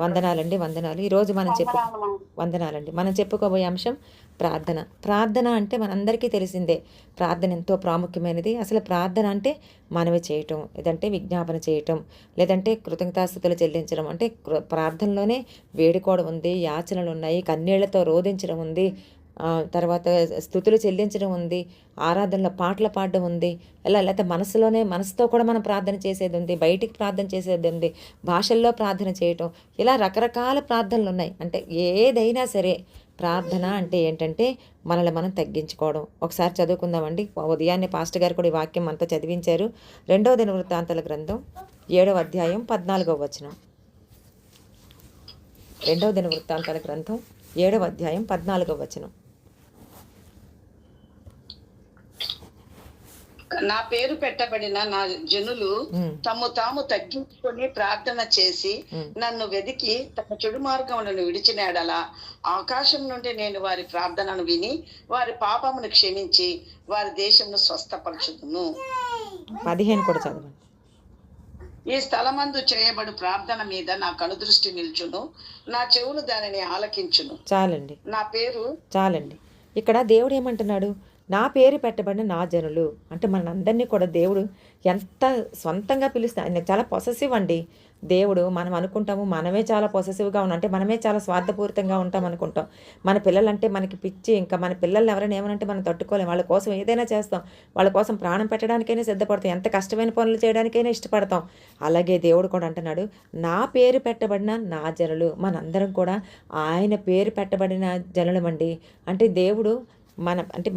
వందనాలండి, వందనాలు. ఈరోజు మనం వందనాలు. వందనాలండి. మనం చెప్పుకోబోయే అంశం ప్రార్థన. ప్రార్థన అంటే మనందరికీ తెలిసిందే. ప్రార్థన ఎంతో ప్రాముఖ్యమైనది. అసలు ప్రార్థన అంటే మనవి చేయటం, లేదంటే విజ్ఞాపన చేయటం, లేదంటే కృతజ్ఞతాస్తుతులు చెల్లించడం. అంటే ప్రార్థనలోనే వేడుకోవడం ఉంది, యాచనలు ఉన్నాయి, కన్నీళ్లతో రోదించడం ఉంది, తర్వాత స్థుతులు చెల్లించడం ఉంది, ఆరాధనలో పాటలు పాడడం ఉంది, లేకపోతే మనసుతో కూడా మనం ప్రార్థన చేసేది ఉంది, బయటికి ప్రార్థన చేసేది ఉంది, భాషల్లో ప్రార్థన చేయటం, ఇలా రకరకాల ప్రార్థనలు ఉన్నాయి. అంటే ఏదైనా సరే ప్రార్థన అంటే ఏంటంటే మనల్ని మనం తగ్గించుకోవడం. ఒకసారి చదువుకుందామండి. ఉదయాన్నే పాస్టర్ గారు కూడా ఈ వాక్యం మనతో చదివించారు. 2వ దినవృత్తాంతాల గ్రంథం 7వ అధ్యాయం 14వ వచనం. 2వ దినవృత్తాంతాల గ్రంథం 7వ అధ్యాయం 14వ వచనం. నా పేరు పెట్టబడిన నా జనులు తమ్ము తాము తగ్గించుకొని ప్రార్థన చేసి నన్ను వెదికి తమ చెడు మార్గములను విడిచినాడలా ఆకాశం నుండి నేను వారి ప్రార్థనను విని వారి పాపమును క్షమించి వారి దేశమును స్వస్థపరచుదును. 15 కూడా చదవండి. ఈ స్థలమందు చేయబడు ప్రార్థన మీద నా కనుదృష్టి నిల్చును, నా చెవులు దానిని ఆలకించును. చాలండి, నా పేరు చాలండి. ఇక్కడ దేవుడు ఏమంటున్నాడు? నా పేరు పెట్టబడిన నా జనులు అంటే మనందరినీ కూడా దేవుడు ఎంత సొంతంగా పిలుస్తా. ఆయన చాలా పొసెసివ్ అండి దేవుడు. మనం అనుకుంటాము మనమే చాలా పొసెసివ్గా ఉన్నాం, అంటే మనమే చాలా స్వార్థపూరితంగా ఉంటాం అనుకుంటాం. మన పిల్లలంటే మనకి పిచ్చి, ఇంకా మన పిల్లల్ని ఎవరైనా ఏమనంటే మనం తట్టుకోలేం. వాళ్ళ కోసం ఏదైనా చేస్తాం, వాళ్ళ కోసం ప్రాణం పెట్టడానికైనా సిద్ధపడతాం, ఎంత కష్టమైన పనులు చేయడానికైనా ఇష్టపడతాం. అలాగే దేవుడు కూడా అంటున్నాడు, నా పేరు పెట్టబడిన నా జనులు. మనందరం కూడా ఆయన పేరు పెట్టబడిన జనులమండి. అంటే దేవుడు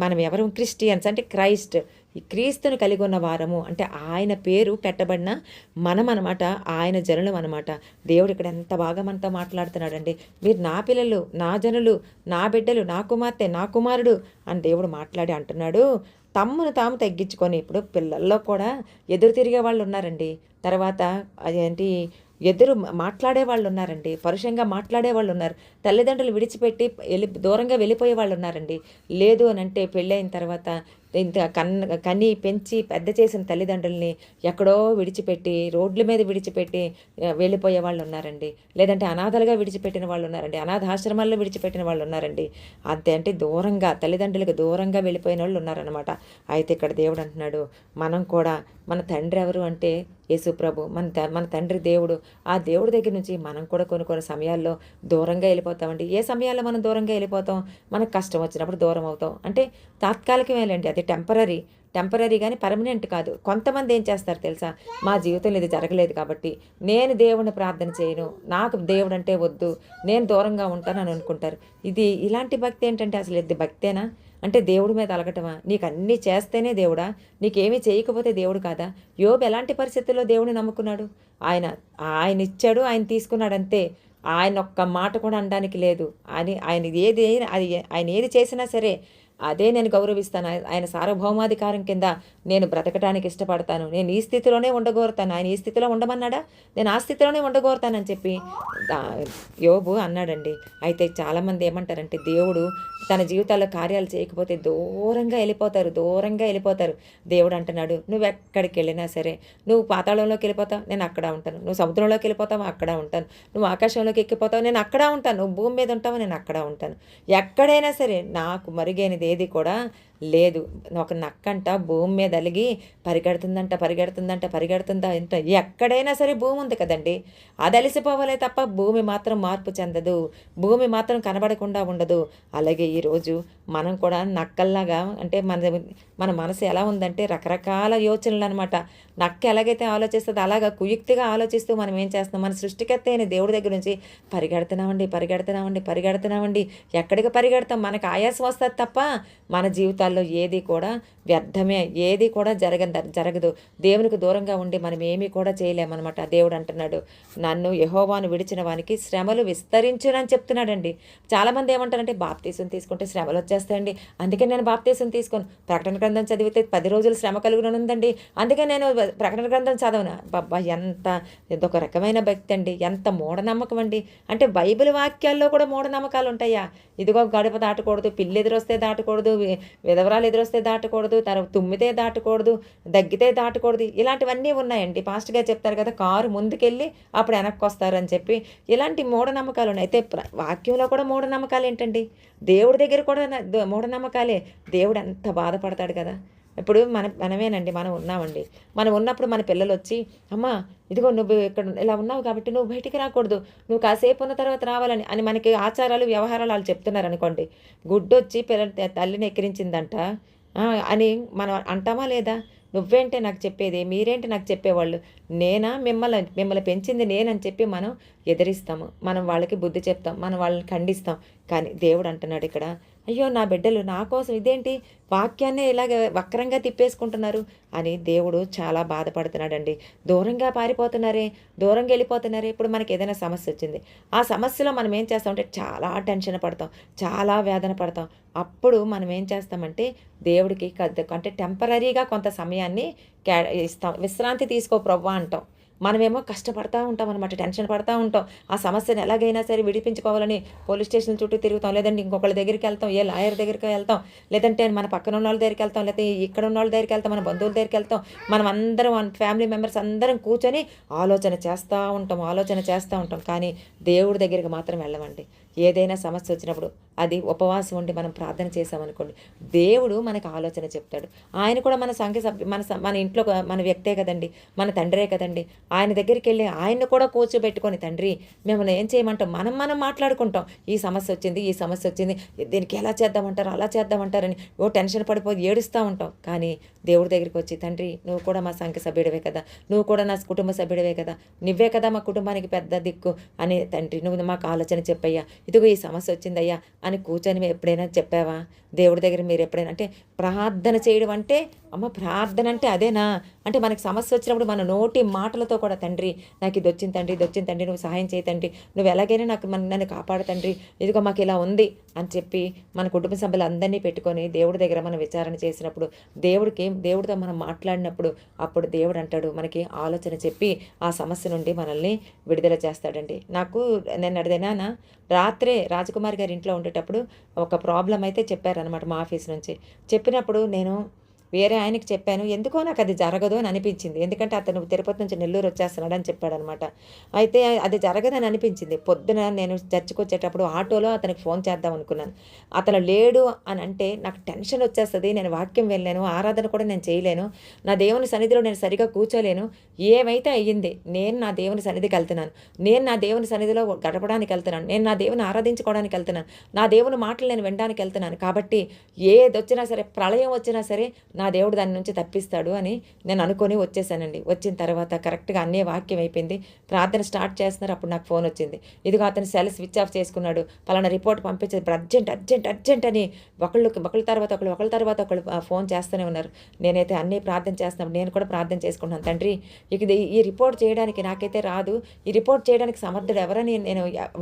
మనం ఎవరు? క్రిస్టియన్స్ అంటే క్రైస్ట్, ఈ క్రీస్తుని కలిగి ఉన్న వారము, అంటే ఆయన పేరు పెట్టబడిన మనం అనమాట, ఆయన జనులు అనమాట. దేవుడు ఇక్కడ ఎంత బాగా మనతో మాట్లాడుతున్నాడండి. మీరు నా పిల్లలు, నా జనులు, నా బిడ్డలు, నా కుమార్తె, నా కుమారుడు అని దేవుడు మాట్లాడి అంటున్నాడు. తమ్మును తాము తగ్గించుకొని, ఇప్పుడు పిల్లల్లో కూడా ఎదురు తిరిగే వాళ్ళు ఉన్నారండి. తర్వాత అదేంటి ఎదురు మాట్లాడే వాళ్ళు ఉన్నారండి, పరుషంగా మాట్లాడే వాళ్ళు ఉన్నారు, తల్లిదండ్రులు విడిచిపెట్టి దూరంగా వెళ్ళిపోయే వాళ్ళు ఉన్నారండి. లేదు అని అంటే పెళ్ళైన తర్వాత ఇంత కని పెంచి పెద్ద చేసిన తల్లిదండ్రుల్ని ఎక్కడో విడిచిపెట్టి, రోడ్ల మీద విడిచిపెట్టి వెళ్ళిపోయే వాళ్ళు ఉన్నారండి. లేదంటే అనాథలుగా విడిచిపెట్టిన వాళ్ళు ఉన్నారండి, అనాథాశ్రమాల్లో విడిచిపెట్టిన వాళ్ళు ఉన్నారండి. అంతే, అంటే దూరంగా తల్లిదండ్రులకు దూరంగా వెళ్ళిపోయిన వాళ్ళు ఉన్నారనమాట. అయితే ఇక్కడ దేవుడు అంటున్నాడు, మనం కూడా మన తండ్రి ఎవరు అంటే యేసుప్రభు, మన తండ్రి దేవుడు. ఆ దేవుడి దగ్గర నుంచి మనం కూడా కొన్ని సమయాల్లో దూరంగా వెళ్ళిపోతామండి. ఏ సమయాల్లో మనం దూరంగా వెళ్ళిపోతాం? మనకు కష్టం వచ్చినప్పుడు దూరం అవుతాం. అంటే తాత్కాలికమేలండి, అది టెంపరీ కానీ పర్మనెంట్ కాదు. కొంతమంది ఏం చేస్తారు తెలుసా? మా జీవితంలో ఇది జరగలేదు కాబట్టి నేను దేవుడిని ప్రార్థన చేయను, నాకు దేవుడు అంటే వద్దు, నేను దూరంగా ఉంటానని అనుకుంటారు. ఇలాంటి భక్తి ఏంటంటే అసలు ఇది భక్తేనా? అంటే దేవుడి మీద అలగటమా? నీకు అన్నీ చేస్తేనే దేవుడా? నీకేమీ చేయకపోతే దేవుడు కాదా? యోబు ఎలాంటి పరిస్థితుల్లో దేవుడిని నమ్ముకున్నాడు? ఆయన ఇచ్చాడు, ఆయన తీసుకున్నాడు అంతే. ఆయన ఒక్క మాట కూడా అనడానికి లేదు. ఆయన ఏది చేసినా సరే అదే నేను గౌరవిస్తాను. ఆయన సార్వభౌమాధికారం కింద నేను బ్రతకడానికి ఇష్టపడతాను. నేను ఈ స్థితిలోనే ఉండగోరుతాను. ఆయన ఈ స్థితిలో ఉండమన్నాడా? నేను ఆ స్థితిలోనే ఉండగోరుతానని చెప్పి యోబు అన్నాడండి. అయితే చాలామంది ఏమంటారంటే దేవుడు తన జీవితాల్లో కార్యాలు చేయకపోతే దూరంగా వెళ్ళిపోతారు. దేవుడు అంటున్నాడు, నువ్వు ఎక్కడికి వెళ్ళినా సరే, నువ్వు పాతాళంలోకి వెళ్ళిపోతావు, నేను అక్కడ ఉంటాను. నువ్వు సముద్రంలోకి వెళ్ళిపోతావు, అక్కడ ఉంటాను. నువ్వు ఆకాశంలోకి ఎక్కిపోతావు, నేను అక్కడ ఉంటాను. నువ్వు భూమి మీద ఉంటావు, నేను అక్కడ ఉంటాను. ఎక్కడైనా సరే నాకు మరుగైనది ఏది కూడా లేదు. ఒక నక్కంట భూమి మీద అలిగి పరిగెడుతుందా ఎంత. ఎక్కడైనా సరే భూమి ఉంది కదండి, అది అలిసిపోవాలే తప్ప భూమి మాత్రం మార్పు చెందదు, భూమి మాత్రం కనబడకుండా ఉండదు. అలాగే ఈరోజు మనం కూడా నక్కల్లాగా, అంటే మన మనసు ఎలా ఉందంటే రకరకాల యోచనలు అనమాట. నక్క ఎలాగైతే ఆలోచిస్తుందో అలాగా కుయుక్తిగా ఆలోచిస్తూ మనం ఏం చేస్తున్నాం? మన సృష్టికర్త అయిన దేవుడి దగ్గర నుంచి పరిగెడుతున్నామండి. ఎక్కడికి పరిగెడతాం? మనకు ఆయాసం వస్తుంది తప్ప మన జీవితాల్లో ఏది కూడా వ్యర్థమే, ఏది కూడా జరగదు. దేవునికి దూరంగా ఉండి మనం ఏమీ కూడా చేయలేమన్నమాట. దేవుడు అంటున్నాడు, నన్ను యెహోవాను విడిచిన వానికి శ్రమలు విస్తరించునని చెప్తున్నాడండి. చాలామంది ఏమంటారంటే బాప్తీసం తీసుకుంటే శ్రమలు వచ్చేస్తాయండి, అందుకే నేను బాప్తీసం తీసుకోను. ప్రకటన గ్రంథం చదివితే 10 రోజులు శ్రమ కలుగునుందండి, అందుకే నేను ప్రకటన గ్రంథం చదవను. బాబా, ఇదొక రకమైన భక్తి అండి, ఎంత మూఢనమ్మకం అండి. అంటే బైబిల్ వాక్యాల్లో కూడా మూఢనమ్మకాలు ఉంటాయా? ఇదిగో గడప దాటకూడదు, పిల్లి ఎదురొస్తే దాటకూడదు, విధవరాలు ఎదురొస్తే దాటకూడదు, తుమ్మితే దాటకూడదు, దగ్గితే దాటకూడదు, ఇలాంటివన్నీ ఉన్నాయండి. పాస్టర్ గారు చెప్తారు కదా, కారు ముందుకెళ్ళి అప్పుడు వెనక్కి వస్తారని చెప్పి. ఇలాంటి మూఢనమ్మకాలు ఉన్నాయి. అయితే వాక్యంలో కూడా మూఢనమ్మకాలు ఏంటండి, దేవుడి దగ్గర కూడా మూఢనమ్మకాలే. దేవుడు ఎంత బాధపడతాడు కదా. ఇప్పుడు మనమేనండి, మనం ఉన్నామండి. మనం ఉన్నప్పుడు మన పిల్లలు వచ్చి, అమ్మ ఇదిగో నువ్వు ఇక్కడ ఇలా ఉన్నావు కాబట్టి నువ్వు బయటికి రాకూడదు, నువ్వు కాసేపు ఉన్న తర్వాత రావాలని అని మనకి ఆచారాలు వ్యవహారాలు వాళ్ళు చెప్తున్నారు అనుకోండి. గుడ్డొచ్చి తల్లిని ఎక్కిరించిందంట అని మనం అంటామా లేదా? నువ్వేంటే నాకు చెప్పేది, మీరేంటి నాకు చెప్పేవాళ్ళు, మిమ్మల్ని పెంచింది నేనని చెప్పి మనం ఎదిరిస్తాము, మనం వాళ్ళకి బుద్ధి చెప్తాం, మనం వాళ్ళని ఖండిస్తాం. కానీ దేవుడు అంటున్నాడు ఇక్కడ, అయ్యో నా బిడ్డలు నా కోసం ఇదేంటి వాక్యాన్నే ఇలాగ వక్రంగా తిప్పేసుకుంటున్నారు అని దేవుడు చాలా బాధపడుతున్నాడండి. దూరంగా పారిపోతున్నారే, దూరంగా వెళ్ళిపోతున్నారే. ఇప్పుడు మనకి ఏదైనా సమస్య వచ్చింది, ఆ సమస్యలో మనం ఏం చేస్తామంటే చాలా టెన్షన్ పడతాం, చాలా వేదన పడతాం. అప్పుడు మనం ఏం చేస్తామంటే దేవుడికి అంటే టెంపరీగా కొంత సమయాన్ని ఇస్తాం. విశ్రాంతి తీసుకో ప్రవ్వా అంటాం. మనమేమో కష్టపడతా ఉంటాం అనమాట, టెన్షన్ పడతా ఉంటాం. ఆ సమస్యను ఎలాగైనా సరే విడిపించుకోవాలని పోలీస్ స్టేషన్ చుట్టూ తిరుగుతాం, లేదంటే ఇంకొకళ్ళ దగ్గరికి వెళ్తాం, ఏ లాయర్ దగ్గరికి వెళ్తాం, లేదంటే మన పక్కన ఉన్న వాళ్ళ దగ్గరికి వెళ్తాం, లేకపోతే ఇక్కడ ఉన్న వాళ్ళ దగ్గరికి వెళ్తాం, మన బంధువుల దగ్గరికి వెళ్తాం. మనం అందరం ఫ్యామిలీ మెంబర్స్ అందరం కూర్చొని ఆలోచన చేస్తూ ఉంటాం. కానీ దేవుడి దగ్గరికి మాత్రం వెళ్ళమండి. ఏదైనా సమస్య వచ్చినప్పుడు అది ఉపవాసం ఉండి మనం ప్రార్థన చేసామనుకోండి, దేవుడు మనకు ఆలోచన చెప్తాడు. ఆయన కూడా మన మన ఇంట్లో మన వ్యక్తే కదండి, మన తండ్రే కదండి. ఆయన దగ్గరికి వెళ్ళి ఆయన్ని కూడా కూర్చోబెట్టుకొని, తండ్రి మిమ్మల్ని ఏం చేయమంటాం, మనం మాట్లాడుకుంటాం. ఈ సమస్య వచ్చింది, దీనికి ఎలా చేద్దామంటారు, అలా చేద్దామంటారని టెన్షన్ పడిపోయి ఏడుస్తూ ఉంటాం. కానీ దేవుడి దగ్గరికి వచ్చి, తండ్రి నువ్వు కూడా మా సంఘ సభ్యుడివే కదా, నువ్వు కూడా నా కుటుంబ సభ్యుడివే కదా, నువ్వే కదా మా కుటుంబానికి పెద్ద దిక్కు అని, తండ్రి నువ్వు మాకు ఆలోచన చెప్పయ్యా, ఇదిగో ఈ సమస్య వచ్చిందయ్యా అని కూర్చొని ఎప్పుడైనా చెప్పావా దేవుడి దగ్గర? మీరు ఎప్పుడైనా అంటే ప్రార్థన చేయడం అంటే, అమ్మ ప్రార్థన అంటే అదేనా అంటే, మనకి సమస్య వచ్చినప్పుడు మన నోటి మాటలతో కూడా, తండ్రి నాకు ఇది వచ్చింది తండ్రి, నువ్వు సహాయం చేయి తండ్రి, నువ్వు ఎలాగైనా నన్ను కాపాడు తండ్రి, ఇదిగో మాకు ఇలా ఉంది అని చెప్పి మన కుటుంబ సభ్యులందరినీ పెట్టుకొని దేవుడి దగ్గర మనం విచారణ చేసినప్పుడు, దేవుడితో మనం మాట్లాడినప్పుడు, అప్పుడు దేవుడు అంటాడు మనకి ఆలోచన చెప్పి ఆ సమస్య నుండి మనల్ని విడుదల చేస్తాడండి. నేను అడిగినా రాత్రే రాజకుమారి గారి ఇంట్లో ఉండేటప్పుడు ఒక ప్రాబ్లం అయితే చెప్పారనమాట మా ఆఫీస్ నుంచి. చెప్పినప్పుడు నేను వేరే ఆయనకి చెప్పాను. ఎందుకో నాకు అది జరగదు అని అనిపించింది. ఎందుకంటే అతను తిరుపతి నుంచి నెల్లూరు వచ్చేస్తున్నాడు అని చెప్పాడనమాట. అయితే అది జరగదని అనిపించింది. పొద్దున నేను చర్చికి వచ్చేటప్పుడు ఆటోలో అతనికి ఫోన్ చేద్దాం అనుకున్నాను. అతను లేడు అని అంటే నాకు టెన్షన్ వచ్చేస్తుంది. నేను వాక్యం వెళ్ళలేను, ఆరాధన కూడా నేను చేయలేను, నా దేవుని సన్నిధిలో నేను సరిగా కూర్చోలేను. ఏమైతే అయ్యింది, నేను నా దేవుని సన్నిధికి వెళ్తున్నాను, నేను నా దేవుని సన్నిధిలో గడపడానికి వెళ్తున్నాను, నేను నా దేవుని ఆరాధించుకోవడానికి వెళ్తున్నాను, నా దేవుని మాటలు నేను వినడానికి వెళ్తున్నాను. కాబట్టి ఏదొచ్చినా సరే, ప్రళయం వచ్చినా సరే నా దేవుడు దాని నుంచి తప్పిస్తాడు అని నేను అనుకొని వచ్చేసానండి. వచ్చిన తర్వాత కరెక్ట్గా అన్నీ వాక్యం అయిపోయింది, ప్రార్థన స్టార్ట్ చేస్తున్నారు. అప్పుడు నాకు ఫోన్ వచ్చింది. ఇదిగో అతను సెల్ స్విచ్ ఆఫ్ చేసుకున్నాడు, పలానా రిపోర్ట్ పంపించేది, అర్జెంట్ అని ఒకళ్ళ తర్వాత ఒకళ్ళు ఫోన్ చేస్తూనే ఉన్నారు. నేనైతే అన్నీ ప్రార్థన చేస్తున్నాను. నేను కూడా ప్రార్థన చేసుకుంటున్నాను, తండ్రి ఇది ఈ రిపోర్ట్ చేయడానికి నాకైతే రాదు, ఈ రిపోర్ట్ చేయడానికి సమర్థుడు ఎవరని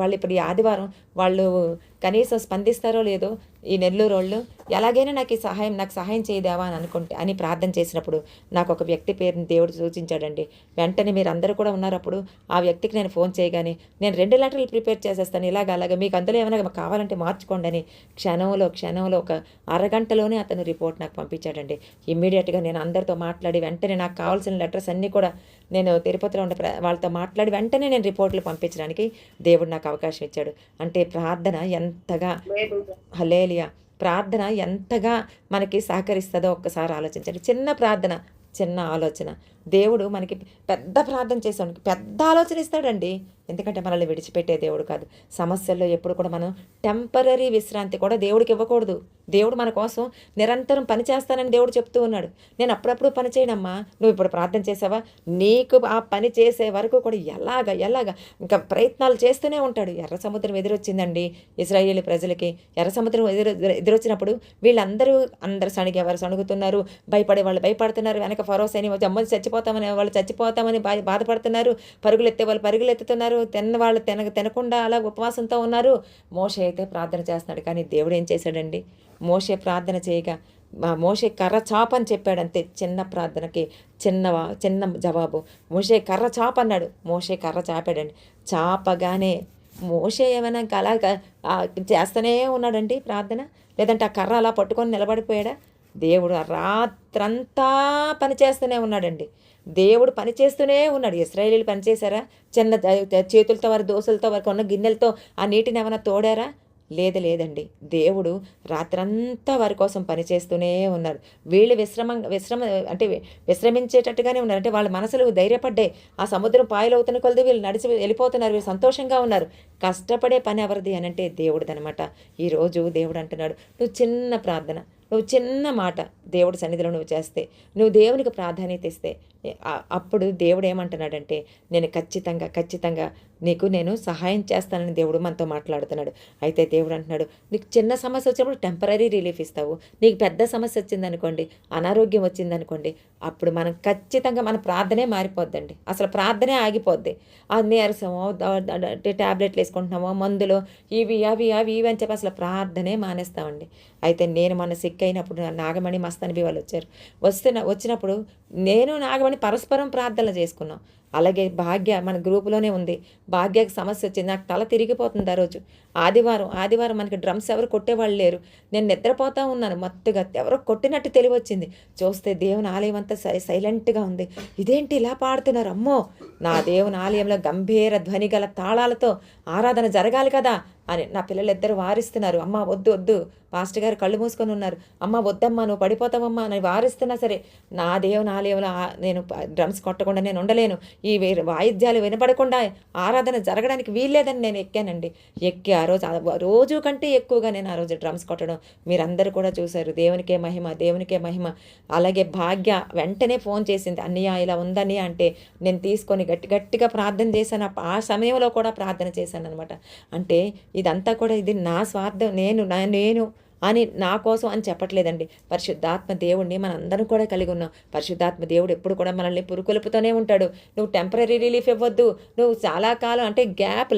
వాళ్ళు ఇప్పుడు ఈ ఆదివారం వాళ్ళు కనీసం స్పందిస్తారో లేదో ఈ నెల్లూరు వాళ్ళు, ఎలాగైనా నాకు సహాయం చేయదేవా అని ప్రార్థన చేసినప్పుడు నాకు ఒక వ్యక్తి పేరుని దేవుడు సూచించాడండి. వెంటనే మీరు అందరూ కూడా ఉన్నారు. అప్పుడు ఆ వ్యక్తికి నేను ఫోన్ చేయగానే, నేను 2 లెటర్లు ప్రిపేర్ చేసేస్తాను, అలాగే మీకు అందులో ఏమైనా కావాలంటే మార్చుకోండి అని క్షణంలో ఒక అరగంటలోనే అతను రిపోర్ట్ నాకు పంపించాడండి. ఇమ్మీడియట్గా నేను అందరితో మాట్లాడి వెంటనే నాకు కావాల్సిన లెటర్స్ అన్నీ కూడా నేను తిరుపతిలో ఉండే వాళ్ళతో మాట్లాడి వెంటనే నేను రిపోర్ట్లు పంపించడానికి దేవుడు నాకు అవకాశం ఇచ్చాడు. అంటే ప్రార్థన ప్రార్థన ఎంతగా మనకి సహకరిస్తుందో ఒక్కసారి ఆలోచించండి. చిన్న ప్రార్థన, చిన్న ఆలోచన, దేవుడు మనకి పెద్ద ప్రార్థన చేసేవాడికి పెద్ద ఆలోచన ఇస్తాడండి. ఎందుకంటే మనల్ని విడిచిపెట్టే దేవుడు కాదు. సమస్యల్లో ఎప్పుడు కూడా మనం టెంపరీ విశ్రాంతి కూడా దేవుడికి ఇవ్వకూడదు. దేవుడు మన కోసం నిరంతరం పని చేస్తానని దేవుడు చెప్తూ ఉన్నాడు. నేను అప్పుడప్పుడు పని చేయనమ్మా, నువ్వు ఇప్పుడు ప్రార్థన చేసావా, నీకు ఆ పని చేసే వరకు కూడా ఎలాగా ఇంకా ప్రయత్నాలు చేస్తూనే ఉంటాడు. ఎర్ర సముద్రం ఎదురొచ్చిందండి ఇశ్రాయేలు ప్రజలకి. ఎర్ర సముద్రం ఎదురొచ్చినప్పుడు వీళ్ళందరూ ఎవరు సణుగుతున్నారు, భయపడే వాళ్ళు భయపడుతున్నారు, వెనక ఫరో సైన్యం వచ్చి అమ్మని చచ్చిపోతామని బాధపడుతున్నారు, పరుగులు ఎత్తే వాళ్ళు పరుగులు ఎత్తుతున్నారు, వాళ్ళు తినకుండా అలా ఉపవాసంతో ఉన్నారు. మోషే అయితే ప్రార్థన చేస్తున్నాడు. కానీ దేవుడు ఏం చేశాడండి, మోషే ప్రార్థన చేయగా మోషే కర్ర చాప అని చెప్పాడంతే. చిన్న ప్రార్థనకి చిన్న జవాబు. మోషే కర్ర చాప అన్నాడు, మోషే కర్ర చాపాడండి. చాపగానే మోషే ఏమైనా అలా చేస్తూనే ఉన్నాడండి ప్రార్థన, లేదంటే ఆ కర్ర అలా పట్టుకొని నిలబడిపోయాడా? దేవుడు ఆ రాత్రంతా పనిచేస్తూనే ఉన్నాడండి. దేవుడు పనిచేస్తూనే ఉన్నాడు. ఇశ్రాయేలీయులు పనిచేశారా? చిన్న చేతులతో వారి దోసలతో వారికి ఉన్న గిన్నెలతో ఆ నీటిని ఏమైనా తోడారా? లేదండి. దేవుడు రాత్రంతా వారి కోసం పనిచేస్తూనే ఉన్నారు. వీళ్ళు అంటే విశ్రమించేటట్టుగానే ఉన్నారు. అంటే వాళ్ళ మనసులు ధైర్యపడ్డాయి. ఆ సముద్రం పాయలవుతున్న కొలది వీళ్ళు నడిచి వెళ్ళిపోతున్నారు. వీళ్ళు సంతోషంగా ఉన్నారు. కష్టపడే పని ఎవరిది అనంటే దేవుడిదనమాట. ఈరోజు దేవుడు అంటున్నాడు, నువ్వు చిన్న ప్రార్థన, నువ్వు చిన్న మాట దేవుడి సన్నిధిలో నువ్వు చేస్తే, నువ్వు దేవునికి ప్రాధాన్యత ఇస్తే, అప్పుడు దేవుడు ఏమంటున్నాడంటే, నేను ఖచ్చితంగా నేను సహాయం చేస్తానని దేవుడు మనతో మాట్లాడుతున్నాడు. అయితే దేవుడు అంటున్నాడు, నీకు చిన్న సమస్య వచ్చినప్పుడు టెంపరీ రిలీఫ్ ఇస్తావు. నీకు పెద్ద సమస్య వచ్చిందనుకోండి, అనారోగ్యం వచ్చిందనుకోండి, అప్పుడు మనం ఖచ్చితంగా మన ప్రార్థనే మారిపోద్దండి. అసలు ప్రార్థనే ఆగిపోద్ది. ఆ నీరసమో ట్యాబ్లెట్లు వేసుకుంటున్నామో, మందులు ఇవి అవి అని చెప్పి అసలు ప్రార్థనే మానేస్తామండి. అయితే నేను మన సిక్ అయినప్పుడు నాగమణి మస్తానబి వాళ్ళు వచ్చారు. వచ్చినప్పుడు నేను నాగమణి పరస్పరం ప్రార్థనలు చేసుకున్నాం. అలాగే భాగ్య మన గ్రూపులోనే ఉంది. భాగ్యకి సమస్య వచ్చింది. నాకు తల తిరిగిపోతుంది ఆ రోజు. ఆదివారం మనకి డ్రమ్స్ ఎవరు కొట్టేవాళ్ళు లేరు. నేను నిద్రపోతూ ఉన్నాను. మత్తుగా ఎవరో కొట్టినట్టు తెలివచ్చింది. చూస్తే దేవుని ఆలయం అంతా సైలెంట్గా ఉంది. ఇదేంటి ఇలా పాడుతున్నారు? అమ్మో, నా దేవుని ఆలయంలో గంభీర ధ్వని గల తాళాలతో ఆరాధన జరగాలి కదా అని నా పిల్లలిద్దరూ వారిస్తున్నారు. అమ్మ వద్దు, పాస్టర్ గారు కళ్ళు మూసుకొని ఉన్నారు. అమ్మ వద్దమ్మా, నువ్వు పడిపోతావమ్మా అని వారిస్తున్నా సరే, నా దేవుని ఆలయంలో నేను డ్రమ్స్ కొట్టకుండా నేను ఉండలేను, ఈ వాయిద్యాలు వినపడకుండా ఆరాధన జరగడానికి వీల్లేదని నేను ఎక్కానండి. ఎక్కి ఆ రోజు కంటే ఎక్కువగా నేను ఆ రోజు డ్రమ్స్ కొట్టడం మీరందరూ కూడా చూశారు. దేవునికే మహిమ. అలాగే భాగ్య వెంటనే ఫోన్ చేసింది, అన్నయ్య ఇలా ఉందని అంటే నేను తీసుకొని గట్టిగా ప్రార్థన చేశాను. ఆ సమయంలో కూడా ప్రార్థన చేశాను అనమాట. అంటే ఇదంతా కూడా ఇది నా స్వార్థం, నేను అని నా కోసం అని చెప్పట్లేదండి. పరిశుద్ధాత్మ దేవుడిని మనందరం కూడా కలిగి ఉన్నాం. పరిశుద్ధాత్మ దేవుడు ఎప్పుడు కూడా మనల్ని పురుకొలుపుతూనే ఉంటాడు. నువ్వు టెంపరీ రిలీఫ్ ఇవ్వద్దు, నువ్వు చాలా కాలం అంటే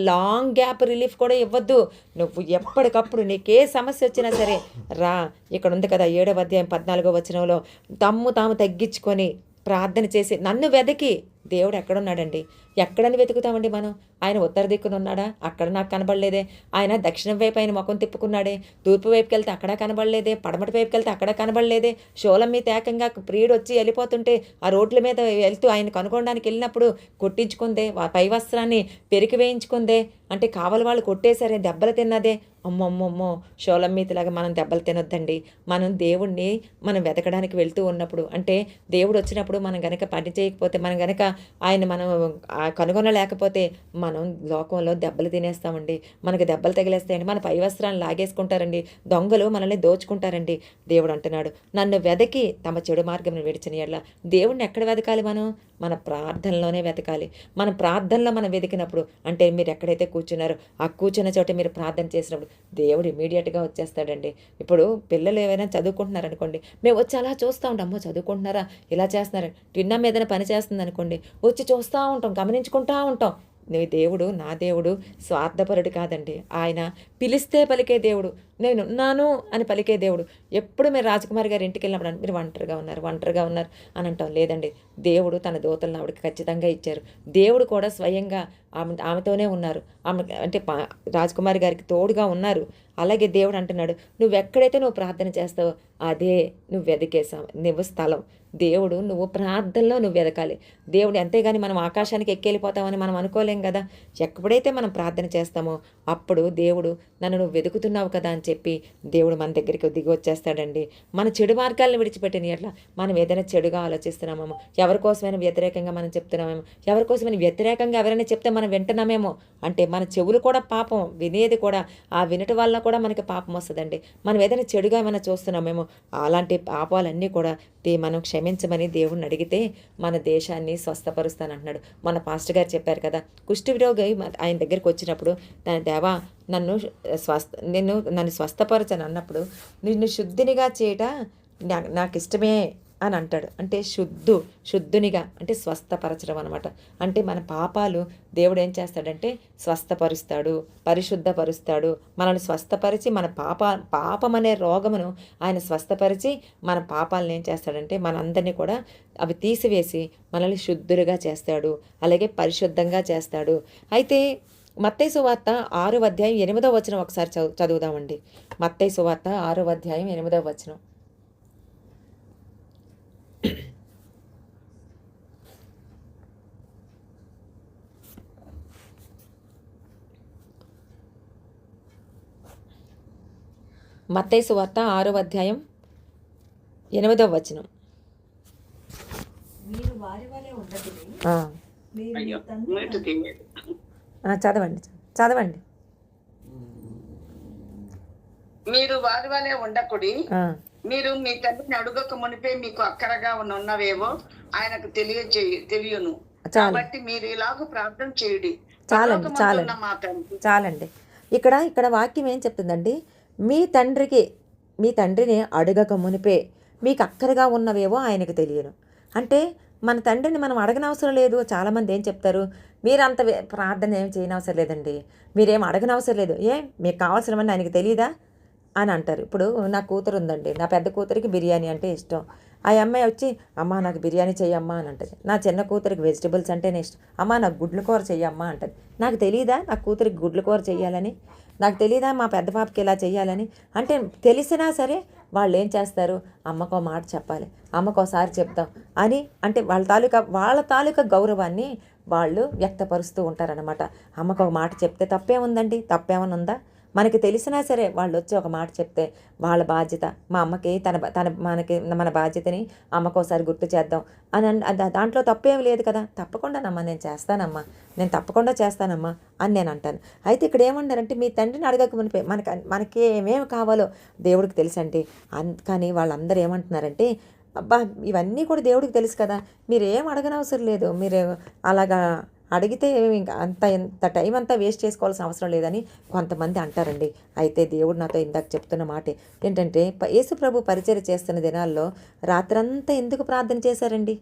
లాంగ్ గ్యాప్ రిలీఫ్ కూడా ఇవ్వద్దు. నువ్వు ఎప్పటికప్పుడు నీకే సమస్య వచ్చినా సరే రా. ఇక్కడ ఉంది కదా 7వ అధ్యాయం 14వ వచనంలో, తాము తగ్గించుకొని ప్రార్థన చేసి నన్ను వెదకి. దేవుడు ఎక్కడున్నాడండి? ఎక్కడని వెతుకుతామండి మనం? ఆయన ఉత్తర దిక్కున ఉన్నాడా? అక్కడ నాకు కనబడలేదే. ఆయన దక్షిణం వైపు ఆయన ముఖం తిప్పుకున్నాడే. తూర్పు వైపుకి వెళ్తే అక్కడ కనబడలేదే. పడమటి వైపుకి వెళ్తే అక్కడ కనబడలేదే. షోలం మీద ఏకంగా ప్రియుడు వచ్చి వెళ్ళిపోతుంటే ఆ రోడ్ల మీద వెళ్తూ ఆయన కనుగొనడానికి వెళ్ళినప్పుడు కొట్టించుకుందే, పై వస్త్రాన్ని పెరికి వేయించుకుందే. అంటే కావలి వాళ్ళు కొట్టేసరే, దెబ్బలు తిన్నదే. అమ్మమ్మమ్మో, షోలమ్మీతిలాగా మనం దెబ్బలు తినొద్దండి. మనం దేవుణ్ణి వెతకడానికి వెళ్తూ ఉన్నప్పుడు, అంటే దేవుడు వచ్చినప్పుడు మనం గనక పని చేయకపోతే, మనం గనక ఆయన కనుగొనలేకపోతే మనం లోకంలో దెబ్బలు తినేస్తామండి. మనకి దెబ్బలు తగిలేస్తాయండి. మన పై వస్త్రాన్ని లాగేసుకుంటారండి. దొంగలు మనల్ని దోచుకుంటారండి. దేవుడు అంటున్నాడు, నన్ను వెదకి తమ చెడు మార్గం విడిచిన ఎడల. దేవుణ్ణి ఎక్కడ వెతకాలి? మన ప్రార్థనలోనే వెతకాలి. మన ప్రార్థనలో మనం వెతికినప్పుడు, అంటే మీరు ఎక్కడైతే కూర్చున్నారో ఆ కూర్చున్న చోట మీరు ప్రార్థన చేసినప్పుడు దేవుడు ఇమీడియట్గా వచ్చేస్తాడండి. ఇప్పుడు పిల్లలు ఏమైనా చదువుకుంటున్నారనుకోండి, మేము వచ్చి అలా చూస్తూ ఉంటాం, అమ్మో చదువుకుంటున్నారా, ఇలా చేస్తున్నారు. టిన్నా మీదన పని చేస్తుంది అనుకోండి, వచ్చి చూస్తూ ఉంటాం, గమనించుకుంటూ ఉంటాం. నా దేవుడు స్వార్థపరుడు కాదండి. ఆయన పిలిస్తే పలికే దేవుడు, నేనున్నాను అని పలికే దేవుడు. ఎప్పుడు మీరు రాజకుమారి గారి ఇంటికి వెళ్ళినప్పుడు మీరు ఒంటరిగా ఉన్నారు అని అంటాం. లేదండి, దేవుడు తన దూతలను ఆవిడకి ఖచ్చితంగా ఇచ్చారు. దేవుడు కూడా స్వయంగా ఆమెతోనే ఉన్నారు. ఆమె అంటే రాజకుమారి గారికి తోడుగా ఉన్నారు. అలాగే దేవుడు అంటున్నాడు, నువ్వెక్కడైతే నువ్వు ప్రార్థన చేస్తావో అదే నువ్వు నువ్వు స్థలం. దేవుడు నువ్వు ప్రార్థనలో నువ్వు వెదకాలి. దేవుడు అంతేగాని మనం ఆకాశానికి ఎక్కెళ్ళిపోతామని మనం అనుకోలేం కదా. ఎప్పుడైతే మనం ప్రార్థన చేస్తామో అప్పుడు దేవుడు నన్ను నువ్వు వెతుకుతున్నావు కదా అని చెప్పి దేవుడు మన దగ్గరికి దిగి వచ్చేస్తాడండి. మన చెడు మార్గాలను విడిచిపెట్టిన ఎట్లా మనం ఏదైనా చెడుగా ఆలోచిస్తున్నామేమో, ఎవరికోసమైనా వ్యతిరేకంగా మనం చెప్తున్నామేమో, ఎవరికోసమైనా వ్యతిరేకంగా ఎవరైనా చెప్తే మనం వింటున్నామేమో, అంటే మన చెవులు కూడా పాపం, వినేది కూడా, ఆ వినటం వల్ల కూడా మనకి పాపం వస్తుందండి. మనం ఏదైనా చెడుగా ఏమైనా చూస్తున్నామేమో, అలాంటి పాపాలన్నీ కూడా మనం క్షమించమని దేవుడిని అడిగితే మన దేశాన్ని స్వస్థపరుస్తానంటున్నాడు. మన పాస్టర్ గారు చెప్పారు కదా, కుష్ఠరోగి ఆయన దగ్గరికి వచ్చినప్పుడు దేవా నన్ను స్వస్థపరచని అన్నప్పుడు, నిన్ను శుద్ధినిగా చేయట నాకు ఇష్టమే అని అంటాడు. అంటే శుద్ధునిగా అంటే స్వస్థపరచడం అనమాట. అంటే మన పాపాలు దేవుడు ఏం చేస్తాడంటే స్వస్థపరుస్తాడు, పరిశుద్ధపరుస్తాడు. మనల్ని స్వస్థపరిచి మన పాపం అనే రోగమును ఆయన స్వస్థపరిచి మన పాపాలను ఏం చేస్తాడంటే మనందరినీ కూడా అవి తీసివేసి మనల్ని శుద్ధులుగా చేస్తాడు, అలాగే పరిశుద్ధంగా చేస్తాడు. అయితే మత్తయి సువార్త 6వ అధ్యాయం 8వ వచనం ఒకసారి చదువుదామండి. మత్తయి సువార్త 6వ అధ్యాయం 8వ వచనం. మత్తయి సువార్త 6వ అధ్యాయం 8వ వచనం. మీరు వారి వలె ఉండకుడి, ఆ, మీరు మీ అయ్యో తండ్రి మీటు తీయలేదు. చదవండి చదవండి. మీరు వారి వలె ఉండకుడి, ఆ, మీరు మీ తండ్రిని అడుగక మునిపే మీకు అక్కరగా ఉన్నవేవో ఆయనకు తెలియను. చాలు కాబట్టి మీరు ఇలాగ ప్రార్థన చేయుడి, చాలండి పరలోకమందున్న మా తండ్రి. చాలండి. ఇక్కడ వాక్యం ఏం చెప్తుందండి? మీ తండ్రిని అడగక మునిపే మీకు అక్కరగా ఉన్నవేవో ఆయనకు తెలియను. అంటే మన తండ్రిని మనం అడగనవసరం లేదు. చాలామంది ఏం చెప్తారు, మీరంత ప్రార్థన ఏం చేయనవసరం లేదండి, మీరేం అడగనవసరం లేదు, మీకు కావాల్సినవన్నీ ఆయనకి తెలియదా అని అంటారు. ఇప్పుడు నా కూతురు ఉందండి, నా పెద్ద కూతురికి బిర్యానీ అంటే ఇష్టం. ఆ అమ్మాయి వచ్చి అమ్మ నాకు బిర్యానీ చెయ్యమ్మా అని అంటది. నా చిన్న కూతురికి వెజిటబుల్స్ అంటేనే ఇష్టం, అమ్మ నాకు గుడ్ల కూర చెయ్యమ్మా అంటది. నాకు తెలియదా నా కూతురికి గుడ్ల కూర చెయ్యాలని? నాకు తెలియదా మా పెద్ద పాపకి ఇలా చెయ్యాలని? అంటే తెలిసినా సరే వాళ్ళు ఏం చేస్తారు, అమ్మకో మాట చెప్పాలి, అమ్మకోసారి చెప్తాం అని అంటే వాళ్ళ తాలూకా గౌరవాన్ని వాళ్ళు వ్యక్తపరుస్తూ ఉంటారనమాట. అమ్మకు ఒక మాట చెప్తే తప్పేముందండి? తప్పేమని ఉందా? మనకి తెలిసినా సరే వాళ్ళు వచ్చి ఒక మాట చెప్తే వాళ్ళ బాధ్యత, మా అమ్మకి మన బాధ్యతని అమ్మకోసారి గుర్తు చేద్దాం అని దాంట్లో తప్పేం లేదు కదా. తప్పకుండానమ్మా నేను చేస్తానమ్మా, నేను తప్పకుండా చేస్తానమ్మా అని నేను అంటాను. అయితే ఇక్కడ ఏమన్నారంటే మీ తండ్రిని అడగక మునిపే మనకి ఏమేమి కావాలో దేవుడికి తెలుసండి. కానీ వాళ్ళందరూ ఏమంటున్నారంటే అబ్బా ఇవన్నీ కూడా దేవుడికి తెలుసు కదా, మీరు ఏం అడగనవసరం లేదు, మీరు అలాగా అడిగితే ఇంకా ఎంత టైం అంతా వేస్ట్ చేసుకోవాల్సిన అవసరం లేదని కొంతమంది అంటారండి. అయితే దేవుడు నాతో ఇందాక చెప్తున్న మాట ఏంటంటే, యేసు ప్రభు పరిచర్య చేస్తున్న దినాల్లో రాత్రంతా ఎందుకు ప్రార్థన చేశారండి?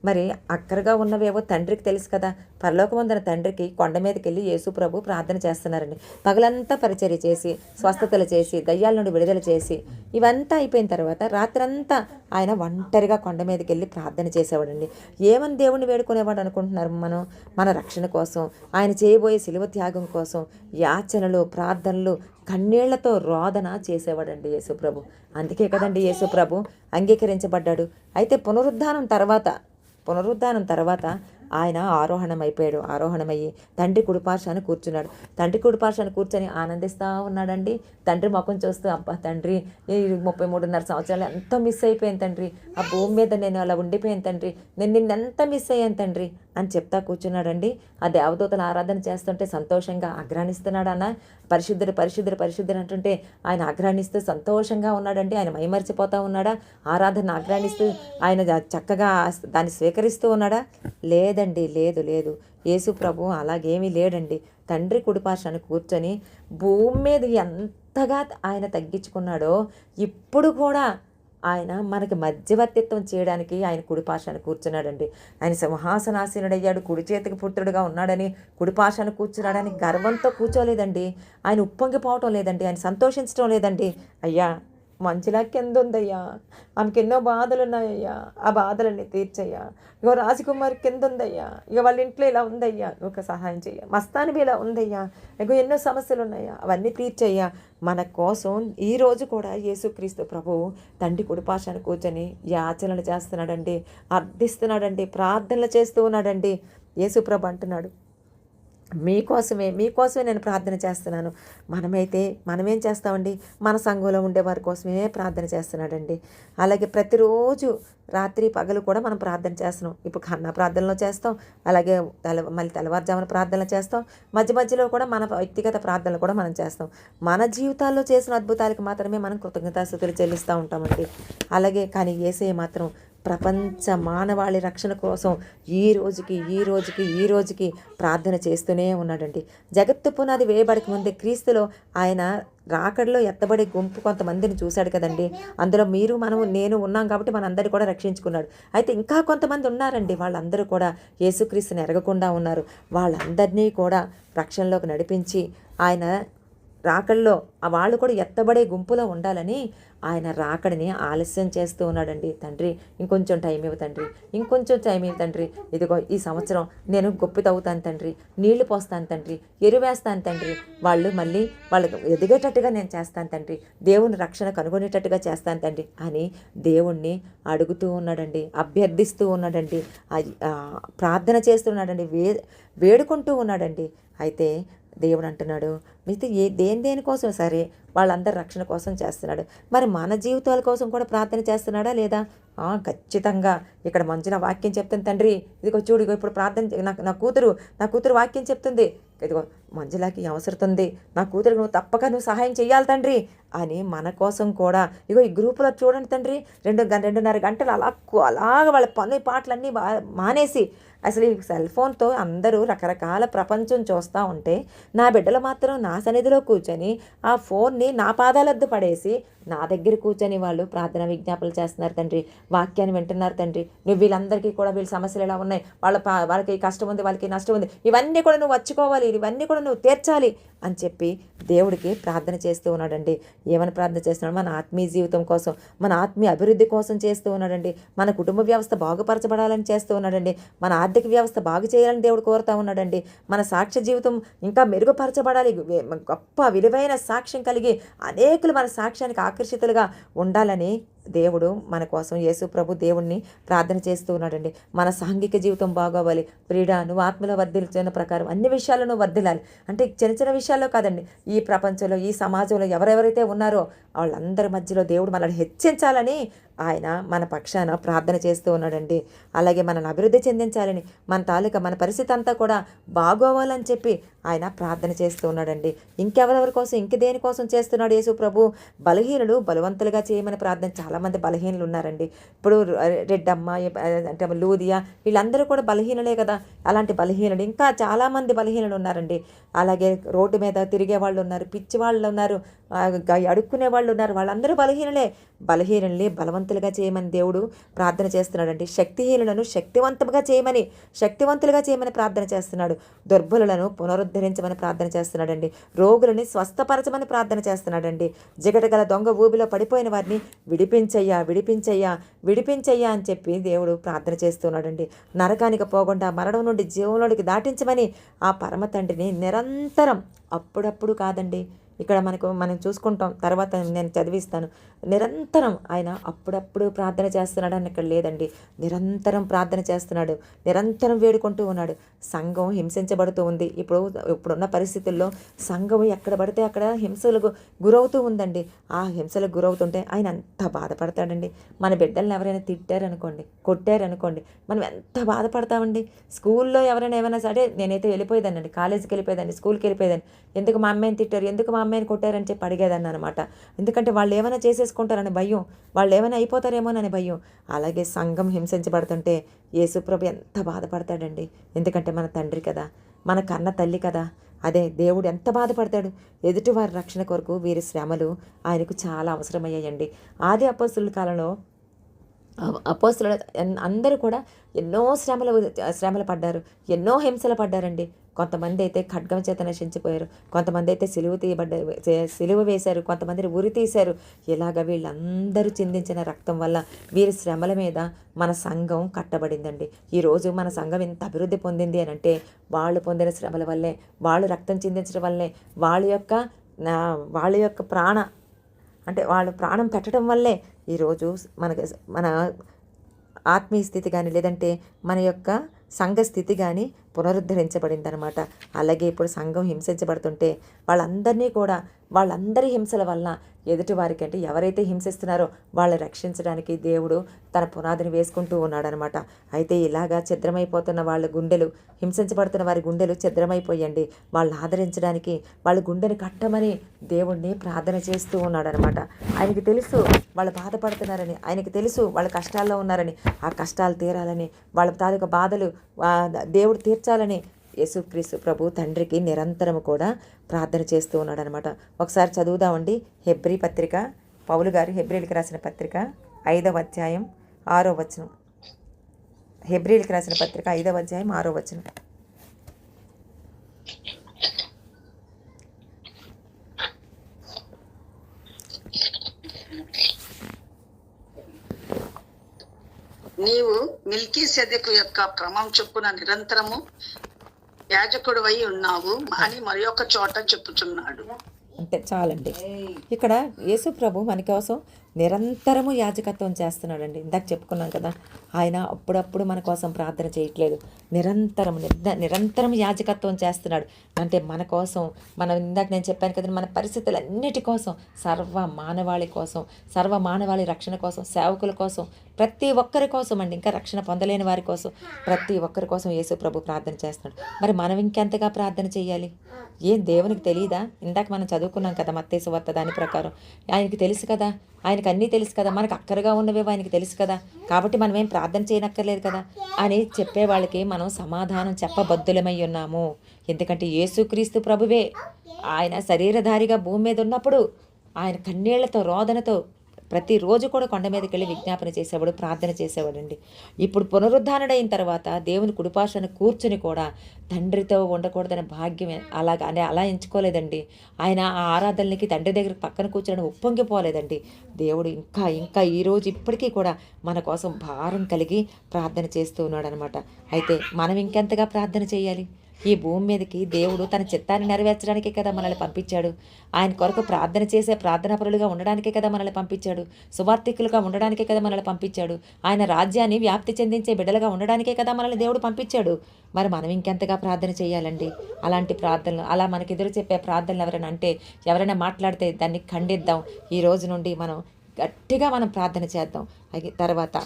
మరి అక్కరగా ఉన్నవేవో తండ్రికి తెలుసు కదా. పరలోకమందున తండ్రికి కొండ మీదకి వెళ్ళి యేసు ప్రభు ప్రార్థన చేస్తున్నారండి. పగలంతా పరిచర్య చేసి, స్వస్థతలు చేసి, దయ్యాల నుండి విడుదల చేసి, ఇవంతా అయిపోయిన తర్వాత రాత్రంతా ఆయన ఒంటరిగా కొండ మీదకి వెళ్ళి ప్రార్థన చేసేవాడండి. ఏమని దేవుణ్ణి వేడుకునేవాడు అనుకుంటున్నారు మనం? మన రక్షణ కోసం, ఆయన చేయబోయే శిలువ త్యాగం కోసం యాచనలు, ప్రార్థనలు, కన్నీళ్లతో రోదన చేసేవాడండి యేసుప్రభు. అందుకే కదండి యేసుప్రభు అంగీకరించబడ్డాడు. అయితే పునరుద్ధానం తర్వాత ఆయన ఆరోహణమయ్యి తండ్రి కుడిపార్శ్వాన కూర్చున్నాడు. తండ్రి కుడిపార్శ్వాన కూర్చొని ఆనందిస్తూ ఉన్నాడండి. తండ్రి ముఖం చూస్తూ అబ్బా తండ్రి, ఈ 33.5 సంవత్సరాలు ఎంతో మిస్ అయిపోయాను తండ్రి, ఆ భూమి మీద నేను అలా ఉండిపోయాను తండ్రి, నేను నిన్నెంత మిస్ అయ్యాను తండ్రి అని చెప్తా కూర్చున్నాడండి. ఆ దేవదూతల ఆరాధన చేస్తుంటే సంతోషంగా ఆగ్రానిస్తున్నాడు. అన్న పరిశుద్ధుడు పరిశుద్ధుడు పరిశుద్ధుడు అంటుంటే ఆయన ఆగ్రానిస్తూ సంతోషంగా ఉన్నాడండి. ఆయన మైమరిచిపోతూ ఉన్నాడా? ఆరాధన ఆగ్రానిస్తూ ఆయన చక్కగా దాన్ని స్వీకరిస్తూ ఉన్నాడా? లేదండి, లేదు. యేసు ప్రభు అలాగేమీ లేడండి. తండ్రి కుడిపార్శ్వాన కూర్చొని భూమి మీద ఎంతగా ఆయన తగ్గించుకున్నాడో ఇప్పుడు కూడా ఆయన మనకి మధ్యవర్తిత్వం చేయడానికి ఆయన కుడిపార్శ్వాన కూర్చున్నాడండి. ఆయన సింహాసనాసీనుడయ్యాడు, కుడి చేతికి పుత్రుడుగా ఉన్నాడని కుడిపార్శ్వాన కూర్చున్నాడని గర్వంతో కూర్చోలేదండి. ఆయన ఉప్పొంగిపోవటం లేదండి, ఆయన సంతోషించడం లేదండి. అయ్యా మంచిలా కింద ఉందయ్యా, ఆమెకి ఎన్నో బాధలు ఉన్నాయ్యా, ఆ బాధలన్నీ తీర్చయ్యా. ఇగో రాజకుమారి కింద ఉందయ్యా, ఇక వాళ్ళ ఇంట్లో ఇలా ఉందయ్యా, ఒక సహాయం చెయ్య. మస్తానివి ఇలా ఉందయ్యా, ఇగో ఎన్నో సమస్యలు ఉన్నాయా, అవన్నీ తీర్చయ్యా. మన కోసం ఈరోజు కూడా యేసుక్రీస్తు ప్రభువు తండ్రి కుడిపార్శ్వాన కూర్చొని యాచనలు చేస్తున్నాడండి, అర్థిస్తున్నాడండి, ప్రార్థనలు చేస్తూ ఉన్నాడండి. యేసు ప్రభు అంటున్నాడు, మీకోసమే నేను ప్రార్థన చేస్తున్నాను. మనమేం చేస్తామండి? మన సంఘంలో ఉండే వారి కోసమే ప్రార్థన చేస్తున్నాడండి. అలాగే ప్రతిరోజు రాత్రి పగలు కూడా మనం ప్రార్థన చేస్తున్నాం. ఇప్పుడు కన్నా ప్రార్థనలో చేస్తాం, అలాగే మళ్ళీ తెల్లవారుజామున ప్రార్థనలు చేస్తాం, మధ్యలో కూడా మన వ్యక్తిగత ప్రార్థనలు కూడా మనం చేస్తాం. మన జీవితాల్లో చేసిన అద్భుతాలకు మాత్రమే మనం కృతజ్ఞతాస్తుతులు చెల్లిస్తూ ఉంటామండి. అలాగే కానీ యేసయ్య మాత్రం ప్రపంచ మానవాళి రక్షణ కోసం ఈ రోజుకి ప్రార్థన చేస్తూనే ఉన్నాడండి. జగత్తు పునాది వేయబడక ముందే క్రీస్తులో ఆయన రాకడలో ఎత్తబడే గుంపు కొంతమందిని చూశాడు కదండి. అందులో నేను ఉన్నాం కాబట్టి మనందరినీ కూడా రక్షించుకున్నాడు. అయితే ఇంకా కొంతమంది ఉన్నారండి, వాళ్ళందరూ కూడా యేసుక్రీస్తుని ఎరగకుండా ఉన్నారు. వాళ్ళందరినీ కూడా రక్షణలోకి నడిపించి ఆయన రాకడలో వాళ్ళు కూడా ఎత్తబడే గుంపులో ఉండాలని ఆయన రాకడిని ఆలస్యం చేస్తూ ఉన్నాడండి. తండ్రి ఇంకొంచెం టైం ఇవ్వు తండ్రి, ఇదిగో ఈ సంవత్సరం నేను గొప్పి తవ్వుతాను తండ్రి, నీళ్లు పోస్తాను తండ్రి, ఎరువేస్తాను తండ్రి, వాళ్ళకి ఎదిగేటట్టుగా నేను చేస్తాను తండ్రి, దేవుని రక్షణ కనుగొనేటట్టుగా చేస్తాను తండ్రి అని దేవుణ్ణి అడుగుతూ ఉన్నాడండి, అభ్యర్థిస్తూ ఉన్నాడండి, ప్రార్థన చేస్తున్నాడండి, వేడుకుంటూ ఉన్నాడండి. అయితే దేవుడు అంటున్నాడు మిగతా దేనికోసం సరే వాళ్ళందరి రక్షణ కోసం చేస్తున్నాడు. మరి మన జీవితాల కోసం కూడా ప్రార్థన చేస్తున్నాడా లేదా? ఖచ్చితంగా. ఇక్కడ మంజుల వాక్యం చెప్తుంది, తండ్రి ఇదిగో చూడు, ఇగో ఇప్పుడు ప్రార్థన నా కూతురు వాక్యం చెప్తుంది, ఇదిగో మంజులకి అవసరం ఉంది, నా కూతురు నువ్వు సహాయం చెయ్యాలి తండ్రి అని మన కోసం కూడా ఇగో ఈ గ్రూపులో చూడండి తండ్రి 2.5 గంటలు అలాగ వాళ్ళ పని పాటలన్నీ మానేసి అసలు ఈ సెల్ ఫోన్తో అందరూ రకరకాల ప్రపంచం చూస్తూ ఉంటే నా బిడ్డలు మాత్రం నా సన్నిధిలో కూర్చొని ఆ ఫోన్ని నా పాదాలద్దు పడేసి నా దగ్గర కూర్చొని వాళ్ళు ప్రార్థన విజ్ఞాపనలు చేస్తున్నారు తండ్రి, వాక్యాన్ని వింటున్నారు తండ్రి. నువ్వు వీళ్ళందరికీ కూడా వీళ్ళ సమస్యలు ఎలా ఉన్నాయి, వాళ్ళకి కష్టం ఉంది, వాళ్ళకి నష్టం ఉంది, ఇవన్నీ కూడా నువ్వు వచ్చుకోవాలి, ఇవన్నీ కూడా నువ్వు తీర్చాలి అని చెప్పి దేవుడికి ప్రార్థన చేస్తూ ఉన్నాడండి. ఏమని ప్రార్థన చేస్తున్నాడు? మన ఆత్మీయ జీవితం కోసం, మన ఆత్మీయ అభివృద్ధి కోసం చేస్తూ ఉన్నాడండి. మన కుటుంబ వ్యవస్థ బాగుపరచబడాలని చేస్తూ ఉన్నాడండి. మన ఆర్థిక వ్యవస్థ బాగు చేయాలని దేవుడు కోరుతూ ఉన్నాడండి. మన సాక్ష్య జీవితం ఇంకా మెరుగుపరచబడాలి, గొప్ప విలువైన సాక్ష్యం కలిగి అనేకులు మన సాక్ష్యానికి ఆకర్షితులుగా ఉండాలని దేవుడు మన కోసం యేసు ప్రభు దేవుణ్ణి ప్రార్థన చేస్తూ ఉన్నాడండి. మన సాంఘిక జీవితం బాగోవాలి, ప్రియుడా నువ్వు ఆత్మలో వర్ధిల్చిన ప్రకారం అన్ని విషయాలను వర్ధిల్లాలి. అంటే చిన్న విషయాల్లో కాదండి, ఈ ప్రపంచంలో ఈ సమాజంలో ఎవరెవరైతే ఉన్నారో వాళ్ళందరి మధ్యలో దేవుడు మనల్ని హెచ్చించాలని ఆయన మన పక్షాన ప్రార్థన చేస్తూ ఉన్నాడండి. అలాగే మనల్ని అభివృద్ధి చెందించాలని, మన పరిస్థితి అంతా కూడా బాగోవాలని చెప్పి ఆయన ప్రార్థన చేస్తూ ఉన్నాడండి. ఇంకెవరెవరి కోసం దేనికోసం చేస్తున్నాడు యేసు ప్రభు? బలహీనులు బలవంతులుగా చేయమని ప్రార్థన. చాలామంది బలహీనులు ఉన్నారండి. ఇప్పుడు రెడ్డమ్మ అంటే లూదియా వీళ్ళందరూ కూడా బలహీనులే కదా. అలాంటి బలహీనులు ఇంకా చాలామంది బలహీనులు ఉన్నారండి. అలాగే రోడ్డు మీద తిరిగే వాళ్ళు ఉన్నారు, పిచ్చి వాళ్ళు ఉన్నారు, అడుక్కునే వాళ్ళు ఉన్నారు. వాళ్ళందరూ బలహీనుల్ని బలవంతులుగా చేయమని దేవుడు ప్రార్థన చేస్తున్నాడండి. శక్తిహీనులను శక్తివంతులుగా చేయమని ప్రార్థన చేస్తున్నాడు. దుర్బలులను పునరుద్ధరించమని ప్రార్థన చేస్తున్నాడండి. రోగులని స్వస్థపరచమని ప్రార్థన చేస్తున్నాడండి. జిగటగల దొంగ ఊబిలో పడిపోయిన వారిని విడిపించయ్యా అని చెప్పి దేవుడు ప్రార్థన చేస్తున్నాడండి. నరకానికి పోకుండా మరణం నుండి జీవంలోనికి దాటించమని ఆ పరమ తండ్రిని నిరంతరం, అప్పుడప్పుడు కాదండి, ఇక్కడ మనం చూసుకుంటాం, తర్వాత నేను చదివిస్తాను. నిరంతరం ఆయన అప్పుడప్పుడు ప్రార్థన చేస్తున్నాడు అని ఇక్కడ లేదండి. నిరంతరం ప్రార్థన చేస్తున్నాడు, నిరంతరం వేడుకుంటూ ఉన్నాడు. సంఘం హింసించబడుతూ ఉంది. ఇప్పుడున్న పరిస్థితుల్లో సంఘం ఎక్కడ పడితే అక్కడ హింసలకు గురవుతూ ఉందండి. ఆ హింసలకు గురవుతుంటే ఆయన ఎంత బాధపడతాడండి. మన బిడ్డల్ని ఎవరైనా తిట్టారనుకోండి, కొట్టారనుకోండి, మనం ఎంత బాధపడతామండి. స్కూల్లో ఎవరైనా ఏమైనా సరే, నేనైతే వెళ్ళిపోయేదానండి, కాలేజీకి వెళ్ళిపోయేదాన్ని, స్కూల్కి వెళ్ళిపోయేదాన్ని. ఎందుకు మా అమ్మాయిని తిట్టారు, ఎందుకు మా అమ్మాయిని కొట్టారని చెప్పి అడిగేదాన్ని అనమాట. ఎందుకంటే వాళ్ళు ఏమైనా చేసేసుకుంటారని భయం, వాళ్ళు ఏమైనా అయిపోతారేమోనని భయం. అలాగే సంఘం హింసించబడుతుంటే యేసుప్రభు ఎంత బాధపడతాడండి. ఎందుకంటే మన తండ్రి కదా, మన కన్న తల్లి కదా. అదే దేవుడు ఎంత బాధపడతాడు. ఎదుటివారి రక్షణ కొరకు వీరి శ్రమలు ఆయనకు చాలా అవసరమయ్యాయండి. ఆది అపోస్తుల కాలంలో అపోస్తులు అందరూ కూడా ఎన్నో శ్రమలు పడ్డారు, ఎన్నో హింసలు పడ్డారండి. కొంతమంది అయితే ఖడ్గం చేత నశించిపోయారు, కొంతమంది అయితే సిలువ వేశారు, కొంతమందిని ఉరి తీశారు. ఇలాగ వీళ్ళందరూ చిందించిన రక్తం వల్ల వీరి శ్రమల మీద మన సంఘం కట్టబడిందండి. ఈరోజు మన సంఘం ఎంత అభివృద్ధి పొందింది అని అంటే వాళ్ళు పొందిన శ్రమల వల్లే, వాళ్ళు రక్తం చిందించడం వల్లే, వాళ్ళ యొక్క వాళ్ళు ప్రాణం పెట్టడం వల్లే ఈరోజు మన ఆత్మీయ స్థితి కానీ, లేదంటే మన యొక్క సంఘ స్థితి కానీ పునరుద్ధరించబడిందనమాట. అలాగే ఇప్పుడు సంఘం హింసించబడుతుంటే వాళ్ళందరి హింసల వల్ల ఎదుటివారికి, అంటే ఎవరైతే హింసిస్తున్నారో వాళ్ళని రక్షించడానికి దేవుడు తన పునాదిని వేసుకుంటూ ఉన్నాడనమాట. అయితే ఇలాగా ఛిద్రమైపోతున్న వాళ్ళ గుండెలు, హింసించబడుతున్న వారి గుండెలు ఛిద్రమైపోయండి. వాళ్ళని ఆదరించడానికి, వాళ్ళ గుండెని కట్టమని దేవుడిని ప్రార్థన చేస్తూ ఉన్నాడనమాట. ఆయనకి తెలుసు వాళ్ళు బాధపడుతున్నారని, ఆయనకి తెలుసు వాళ్ళ కష్టాల్లో ఉన్నారని, ఆ కష్టాలు తీరాలని, వాళ్ళ తాలూకా బాధలు దేవుడు తీర్చాలని యేసుక్రీస్తు ప్రభు తండ్రికి నిరంతరం కూడా ప్రార్థన చేస్తూ ఉన్నాడనమాట. ఒకసారి చదువుదామండి. హెబ్రీ పత్రిక, పౌలు గారు హెబ్రీలకు రాసిన పత్రిక 5వ అధ్యాయం 6వ వచనం. హెబ్రీలకు రాసిన పత్రిక 5వ అధ్యాయం 6వ వచనం. నీవు మెల్కీసెదెకు యొక్క క్రమం చొప్పున నిరంతరము యాజకుడు అయి ఉన్నావు అని మరి ఒక చోట చెప్పుచున్నాడు. అంటే చాలండి. ఇక్కడ యేసు ప్రభు మన కోసం నిరంతరము యాజకత్వం చేస్తున్నాడండి. ఇందాక చెప్పుకున్నాం కదా, ఆయన అప్పుడప్పుడు మన కోసం ప్రార్థన చేయట్లేదు, నిరంతరం యాజకత్వం చేస్తున్నాడు. అంటే మన కోసం, ఇందాక నేను చెప్పాను కదండి, మన పరిస్థితులన్నిటి కోసం, సర్వ మానవాళి రక్షణ కోసం, సేవకుల కోసం, ప్రతి ఒక్కరి కోసం అండి, ఇంకా రక్షణ పొందలేని వారి కోసం, ప్రతి ఒక్కరి కోసం యేసు ప్రభు ప్రార్థన చేస్తున్నాడు. మరి మనం ఇంకెంతగా ప్రార్థన చేయాలి? ఏం దేవునికి తెలియదా? ఇందాక మనం చదువుకున్నాం కదా మత్తయి సువార్త, దాని ప్రకారం ఆయనకి తెలుసు కదా, ఆయనకు అన్నీ తెలుసు కదా, మనకు అక్కరగా ఉన్నవేవో ఆయనకి తెలుసు కదా, కాబట్టి మనం ఏం ప్రార్థన చేయనక్కర్లేదు కదా అని చెప్పే వాళ్ళకి మనం సమాధానం చెప్పబద్దులమై ఉన్నాము. ఎందుకంటే యేసుక్రీస్తు ప్రభువే ఆయన శరీరధారిగా భూమి మీద ఉన్నప్పుడు ఆయన కన్నీళ్లతో, రోదనతో ప్రతిరోజు కూడా కొండ మీదకి వెళ్ళి విజ్ఞాపన చేసేవాడు, ప్రార్థన చేసేవాడండి. ఇప్పుడు పునరుద్ధానుడైన తర్వాత దేవుని కుడిపార్శ్వన కూర్చుని కూడా తండ్రితో ఉండకూడదనే భాగ్యం అలా ఎంచుకోలేదండి. ఆయన ఆ ఆరాధనలకి తండ్రి దగ్గర పక్కన కూర్చొని ఉప్పొంగిపోలేదండి. దేవుడు ఇంకా ఈరోజు ఇప్పటికీ కూడా మన కోసం భారం కలిగి ప్రార్థన చేస్తూ ఉన్నాడు అనమాట. అయితే మనం ఇంకెంతగా ప్రార్థన చేయాలి? ఈ భూమి మీదకి దేవుడు తన చిత్తాన్ని నెరవేర్చడానికే కదా మనల్ని పంపించాడు. ఆయన కొరకు ప్రార్థన చేసే ప్రార్థనాపరులుగా ఉండడానికే కదా మనల్ని పంపించాడు. సువార్థికులుగా ఉండడానికే కదా మనల్ని పంపించాడు. ఆయన రాజ్యాన్ని వ్యాప్తి చెందించే బిడ్డలుగా ఉండడానికే కదా మనల్ని దేవుడు పంపించాడు. మరి మనం ఇంకెంతగా ప్రార్థన చేయాలండి? అలాంటి ప్రార్థనలు, అలా మనకు ఎదురు చెప్పే ప్రార్థనలు ఎవరైనా మాట్లాడితే దాన్ని ఖండిద్దాం. ఈ రోజు నుండి మనం గట్టిగా ప్రార్థన చేద్దాం. తర్వాత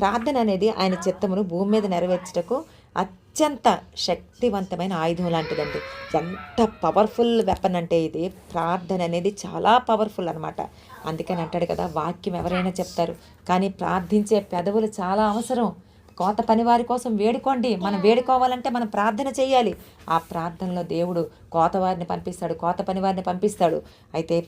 ప్రార్థన అనేది ఆయన చిత్తమును భూమి మీద నెరవేర్చుటకు అత్యంత శక్తివంతమైన ఆయుధం లాంటిదండి. ఎంత పవర్ఫుల్ వెపన్ అంటే ఇది ప్రార్థన అనేది చాలా పవర్ఫుల్ అనమాట. అందుకని అంటాడు కదా, వాక్యం ఎవరైనా చెప్తారు, కానీ ప్రార్థించే పెదవులు చాలా అవసరం. కోత పనివారి కోసం వేడుకోండి. మనం వేడుకోవాలంటే మనం ప్రార్థన చేయాలి. ఆ ప్రార్థనలో దేవుడు కోత పనివారిని పంపిస్తాడు. అయితే ఈ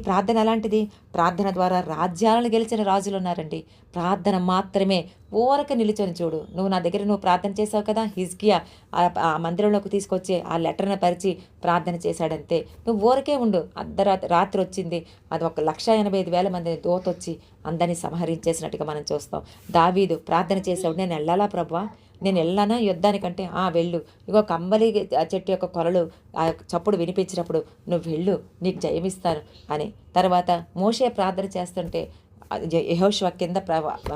ప్రార్థన ఎలాంటిది? ప్రార్థన ద్వారా రాజ్యాలను గెలిచిన రాజులు ఉన్నారండి. ప్రార్థన మాత్రమే ఊరక నిలుచొని చూడు. నా దగ్గర ప్రార్థన చేసావు కదా, హిజ్కియా ఆ మందిరంలోకి తీసుకొచ్చి ఆ లెటర్ను పరిచి ప్రార్థన చేశాడంతే. నువ్వు ఊరకే ఉండు. రాత్రి వచ్చింది, అది 1,85,000 మంది దోతొచ్చి అందరినీ సంహరించేసినట్టుగా మనం చూస్తాం. దావీదు ప్రార్థన చేసాడు, నేను వెళ్ళాలా ప్రభువా, నేను వెళ్ళానా యుద్ధానికంటే? వెళ్ళు, ఇగో కంబలి చెట్టు యొక్క కొరలు ఆ చప్పుడు వినిపించినప్పుడు నువ్వు వెళ్ళు, నీకు జయమిస్తాను అని. తర్వాత మోషే ప్రార్థన చేస్తుంటే యెహోషువ కింద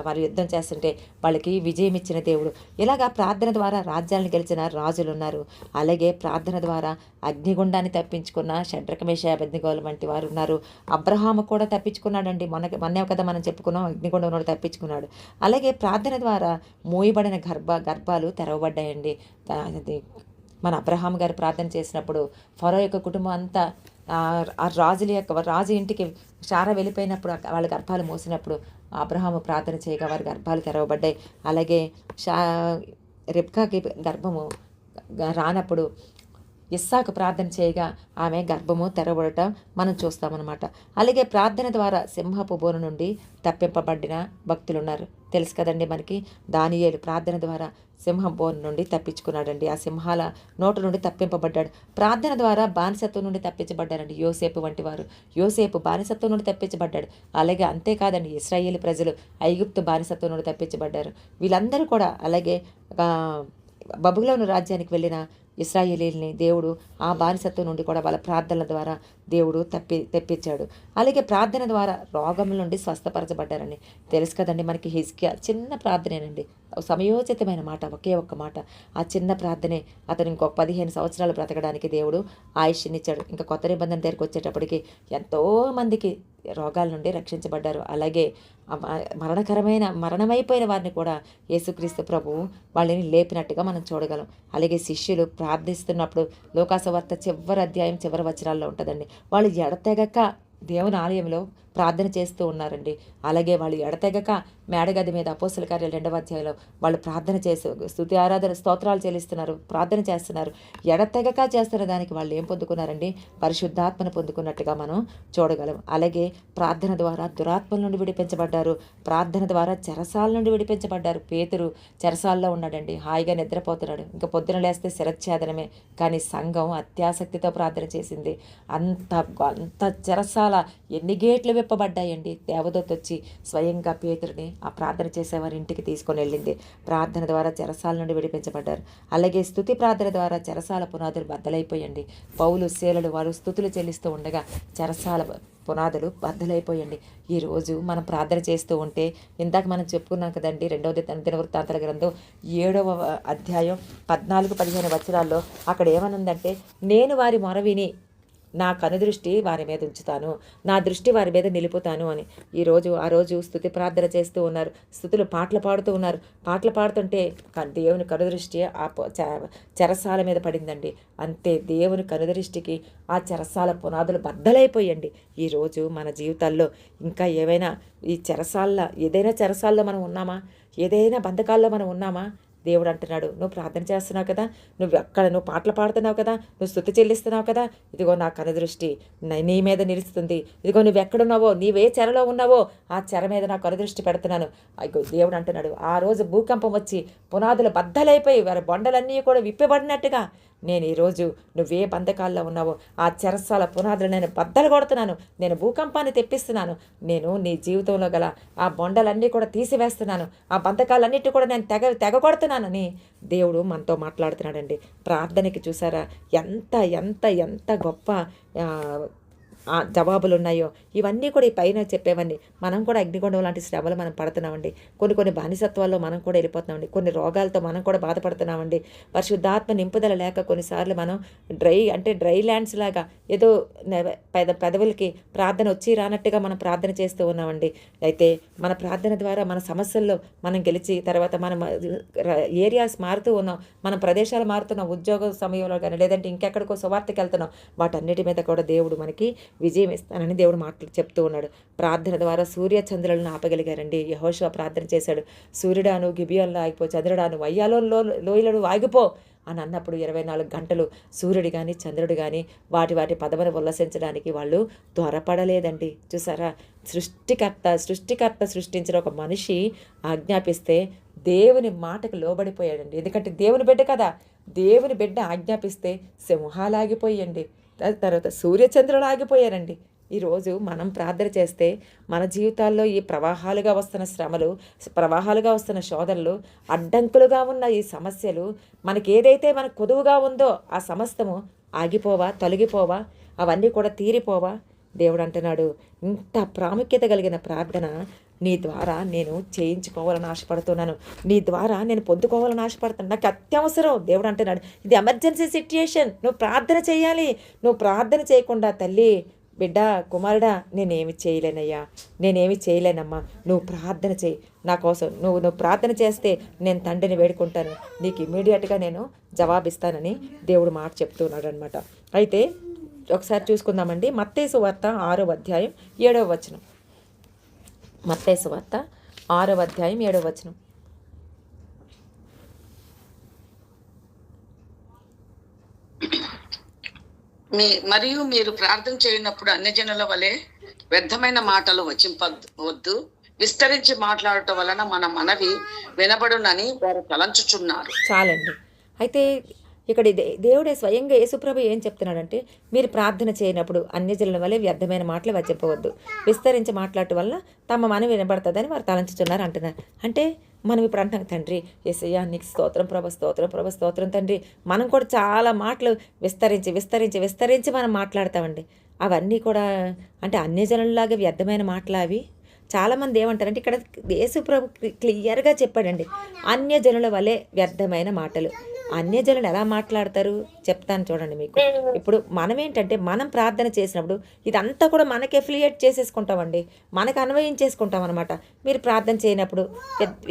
వారు యుద్ధం చేస్తుంటే వాళ్ళకి విజయం ఇచ్చిన దేవుడు. ఇలాగా ప్రార్థన ద్వారా రాజ్యాలను గెలిచిన రాజులు ఉన్నారు. అలాగే ప్రార్థన ద్వారా అగ్నిగుండాన్ని తప్పించుకున్న షడ్రక మేషాక అబేద్నెగోల వంటి వారు ఉన్నారు. అబ్రహాము కూడా తప్పించుకున్నాడండి. మొన్నే కదా మనం చెప్పుకున్నాం, అగ్నిగుండం తప్పించుకున్నాడు. అలాగే ప్రార్థన ద్వారా మూయబడిన గర్భాలు తెరవబడ్డాయండి. మన అబ్రహాం గారు ప్రార్థన చేసినప్పుడు ఫరో యొక్క కుటుంబం అంతా ఆ రాజు ఇంటికి శారా వెళ్ళిపోయినప్పుడు వాళ్ళ గర్భాలు మోసినప్పుడు అబ్రహాము ప్రార్థన చేయగా వారి గర్భాలు తెరవబడ్డాయి. అలాగే రిబ్కాకి గర్భము రానప్పుడు ఇస్సాకు ప్రార్థన చేయగా ఆమె గర్భము తెరవబడటం మనం చూస్తామన్నమాట. అలాగే ప్రార్థన ద్వారా సింహపు బోను నుండి తప్పింపబడిన భక్తులున్నారు. తెలుసు కదండి మనకి, దానియేలు ప్రార్థన ద్వారా సింహం బోను నుండి తప్పించుకున్నాడండి. ఆ సింహాల నోటు నుండి తప్పింపబడ్డాడు. ప్రార్థన ద్వారా బానిసత్వం నుండి తప్పించబడ్డారండి యోసేపు వంటి వారు. యోసేపు బానిసత్వం నుండి తప్పించబడ్డాడు. అలాగే అంతేకాదండి, ఇశ్రాయేలు ప్రజలు ఐగుప్తు బానిసత్వం నుండి తప్పించబడ్డారు. వీళ్ళందరూ కూడా, అలాగే బబులోను రాజ్యానికి వెళ్ళిన ఇశ్రాయేలీల్ని దేవుడు ఆ బానిసత్వం నుండి కూడా వాళ్ళ ప్రార్థనల ద్వారా దేవుడు తెప్పించాడు. అలాగే ప్రార్థన ద్వారా రోగముల నుండి స్వస్థపరచబడ్డారని తెలుసు కదండి మనకి. హిజ్కియా చిన్న ప్రార్థనేనండి, సమయోచితమైన మాట, ఒకే ఒక్క మాట. ఆ చిన్న ప్రార్థనే అతను ఇంకో 15 సంవత్సరాలు బ్రతకడానికి దేవుడు ఆయుష్నిచ్చాడు. ఇంకా కొత్త నిబంధన దగ్గరికి వచ్చేటప్పటికి ఎంతోమందికి రోగాల నుండి రక్షించబడ్డారు. అలాగే మరణమైపోయిన వారిని కూడా యేసుక్రీస్తు ప్రభువు వాళ్ళని లేపినట్టుగా మనం చూడగలం. అలాగే శిష్యులు ప్రార్థిస్తున్నప్పుడు లోకాసువార్త చివరి అధ్యాయం చివరి వచనాల్లో ఉంటుందండి, వాళ్ళు ఎడతెగక దేవుని ఆలయంలో ప్రార్థన చేస్తూ ఉన్నారండి. అలాగే వాళ్ళు ఎడతెగక మేడగది మీద అపోస్తల కార్యాలు 2వ అధ్యాయంలో వాళ్ళు ప్రార్థన చేస్తూ స్తుతి ఆరాధన స్తోత్రాలు చెల్లిస్తున్నారు, ప్రార్థన చేస్తున్నారు. ఎడతెగక చేస్తున్న దానికి వాళ్ళు ఏం పొందుకున్నారండి? పరిశుద్ధాత్మను పొందుకున్నట్టుగా మనం చూడగలం. అలాగే ప్రార్థన ద్వారా దురాత్మల నుండి విడిపించబడ్డారు. ప్రార్థన ద్వారా చెరసాల నుండి విడిపించబడ్డారు. పేతురు చెరసాల్లో ఉన్నాడండి, హాయిగా నిద్రపోతున్నాడు. ఇంకా పొద్దున లేస్తే శిరచ్ఛేదనమే. కానీ సంఘం అత్యాసక్తితో ప్రార్థన చేసింది. అంత చెరసాల ఎన్ని గేట్లు విప్పబడ్డాయండి. దేవదూత వచ్చి స్వయంగా పేతురుని ఆ ప్రార్థన చేసేవారి ఇంటికి తీసుకొని వెళ్ళింది. ప్రార్థన ద్వారా చెరసాల నుండి విడిపించబడ్డారు. అలాగే స్తుతి ప్రార్థన ద్వారా చెరసాల పునాదులు బద్దలైపోయండి. పౌలు శీలలు వారు స్తుతులు చెల్లిస్తూ ఉండగా చెరసాల పునాదులు బద్దలైపోయండి. ఈరోజు మనం ప్రార్థన చేస్తూ ఉంటే ఇందాక మనం చెప్పుకున్నాం కదండి, 2వ దినవృత్తాంతాల గ్రంథం 7వ అధ్యాయం 14-15 వచనాల్లో అక్కడ ఏమనుందంటే, నేను వారి మొర విని నా కనుదృష్టి వారి మీద ఉంచుతాను, నా దృష్టి వారి మీద నిలుపుతాను అని. ఆ రోజు స్తుతి ప్రార్థన చేస్తూ ఉన్నారు, స్తుతులు పాటలు పాడుతూ ఉన్నారు. పాటలు పాడుతుంటే దేవుని కనుదృష్టి ఆ చెరసాల మీద పడిందండి. అంతే, దేవుని కనుదృష్టికి ఆ చెరసాల పునాదులు బద్దలైపోయండి. ఈరోజు మన జీవితాల్లో ఇంకా ఏదైనా చెరసాల్లో మనం ఉన్నామా? ఏదైనా బంధకాల్లో మనం ఉన్నామా? దేవుడు అంటున్నాడు, నువ్వు ప్రార్థన చేస్తున్నావు కదా, నువ్వు పాటలు పాడుతున్నావు కదా, నువ్వు స్తుతి చెల్లిస్తున్నావు కదా, ఇదిగో నా కనుదృష్టి నీ మీద నిలుస్తుంది. ఇదిగో నువ్వు ఎక్కడున్నావో, నీవే చెరలో ఉన్నావో ఆ చెర మీద నా కనుదృష్టి పెడుతున్నాను. అయ్యో దేవుడు అంటున్నాడు, ఆ రోజు భూకంపం వచ్చి పునాదులు బద్దలైపోయి వారి బొండలన్నీ కూడా విప్పబడినట్టుగా నేను ఈరోజు నువ్వే బంధకాల్లో ఉన్నావో ఆ చెరసాల పునాదులు నేను బద్దలు కొడుతున్నాను. నేను భూకంపాన్ని తెప్పిస్తున్నాను. నేను నీ జీవితంలో గల ఆ బొండలన్నీ కూడా తీసివేస్తున్నాను. ఆ బంధకాలన్నిటి కూడా నేను తెగ కొడుతున్నానని దేవుడు మనతో మాట్లాడుతున్నాడండి. ప్రార్థనకి చూసారా ఎంత ఎంత ఎంత గొప్ప జవాబులు ఉన్నాయో. ఇవన్నీ కూడా ఈ పైన చెప్పేవన్నీ మనం కూడా అగ్నిగుండం లాంటి శ్రమలు మనం పడుతున్నామండి. కొన్ని బానిసత్వాల్లో మనం కూడా వెళ్ళిపోతున్నామండి. కొన్ని రోగాలతో మనం కూడా బాధపడుతున్నామండి. పరిశుద్ధాత్మ నింపుదల లేక కొన్నిసార్లు మనం డ్రై ల్యాండ్స్ లాగా ఏదో పెదవులకి ప్రార్థన వచ్చి రానట్టుగా మనం ప్రార్థన చేస్తూ ఉన్నామండి. అయితే మన ప్రార్థన ద్వారా మన సమస్యల్లో మనం గెలిచి తర్వాత మనం ఏరియాస్ మారుతూ ఉన్నాం, మనం ప్రదేశాలు మారుతున్నాం, ఉద్యోగ సమయంలో కానీ లేదంటే ఇంకెక్కడికో సువార్తకి వెళ్తున్నాం. వాటన్నిటి మీద కూడా దేవుడు మనకి విజయం ఇస్తానని దేవుడు చెప్తూ ఉన్నాడు. ప్రార్థన ద్వారా సూర్య చంద్రులను ఆపగలిగారండి. యెహోషువ ప్రార్థన చేశాడు, సూర్యుడాను గిబియోన్లో ఆగిపో, చంద్రుడాను వయ్యాలో లోయలను ఆగిపో అని అన్నప్పుడు 24 గంటలు సూర్యుడు కానీ చంద్రుడు కానీ వాటి పదవిని ఉల్లసించడానికి వాళ్ళు త్వరపడలేదండి. చూసారా, సృష్టికర్త సృష్టించిన ఒక మనిషి ఆజ్ఞాపిస్తే దేవుని మాటకు లోబడిపోయాడండి. ఎందుకంటే దేవుని బిడ్డ కదా, దేవుని బిడ్డ ఆజ్ఞాపిస్తే సింహాలు ఆగిపోయండి, తర్వాత సూర్యచంద్రులు ఆగిపోయారండి. ఈరోజు మనం ప్రార్థన చేస్తే మన జీవితాల్లో ఈ ప్రవాహాలుగా వస్తున్న శ్రమలు, ప్రవాహాలుగా వస్తున్న శోధనలు, అడ్డంకులుగా ఉన్న ఈ సమస్యలు, మనకి ఏదైతే మనకు కొదువుగా ఉందో ఆ సమస్తము ఆగిపోవా, తొలగిపోవా, అవన్నీ కూడా తీరిపోవా? దేవుడు అంటున్నాడు, ఇంత ప్రాముఖ్యత కలిగిన ప్రార్థన నీ ద్వారా నేను చేయించుకోవాలని ఆశపడుతున్నాను, నీ ద్వారా నేను పొందుకోవాలని ఆశపడుతున్నాను, నాకు అత్యవసరం. దేవుడు అంటున్నాడు, ఇది ఎమర్జెన్సీ సిట్యుయేషన్, నువ్వు ప్రార్థన చేయాలి. నువ్వు ప్రార్థన చేయకుండా తల్లి, బిడ్డ, కుమారుడా, నేనేమి చేయలేనయ్యా, నేనేమి చేయలేనమ్మా, నువ్వు ప్రార్థన చేయి నా కోసం. నువ్వు ప్రార్థన చేస్తే నేను తండ్రిని వేడుకుంటాను, నీకు ఇమ్మీడియట్గా నేను జవాబిస్తానని దేవుడు మాట చెప్తున్నాడు అనమాట. అయితే ఒకసారి చూసుకుందామండి, మత్తయి సువార్త 6వ అధ్యాయం 7వ వచనం. మత్తయి సువార్త 6వ అధ్యాయం 7వ వచనం. మరియు మీరు ప్రార్థన చేయనప్పుడు అన్ని జనుల వలె వ్యర్థమైన మాటలు వచింపవద్దు, విస్తరించి మాట్లాడటం వలన మన మనవి వినబడునని వారు తలంచుచున్నారు. చాలండి. అయితే ఇక్కడ దేవుడే స్వయంగా యేసుప్రభు ఏం చెప్తున్నాడంటే, మీరు ప్రార్థన చేయనప్పుడు అన్యజనుల వలె వ్యర్థమైన మాటలు వచింపవద్దు, విస్తరించి మాట్లాడటం వల్ల తమ మనవి వినబడుతుందని వారు తలంచుచున్నారు అంటున్నారు. అంటే మనం ఇప్పుడు అంటాం, తండ్రి యేసయ్యా నీకు స్తోత్రం ప్రభు, స్తోత్రం తండ్రి. మనం కూడా చాలా మాటలు విస్తరించి మనం మాట్లాడతామండి. అవన్నీ కూడా అంటే అన్యజనులలాగా వ్యర్థమైన మాటలు అవి. చాలామంది ఏమంటారంటే, ఇక్కడ యేసుప్రభు క్లియర్గా చెప్పాడండి, అన్యజనుల వలె వ్యర్థమైన మాటలు. అన్యజనులు ఎలా మాట్లాడతారు చెప్తాను చూడండి మీకు. ఇప్పుడు మనం ఏంటంటే, మనం ప్రార్థన చేసినప్పుడు ఇదంతా కూడా మనకి ఎఫిలియేట్ చేసేసుకుంటామండి, మనకు అన్వయించేసుకుంటాం అనమాట. మీరు ప్రార్థన చేయనప్పుడు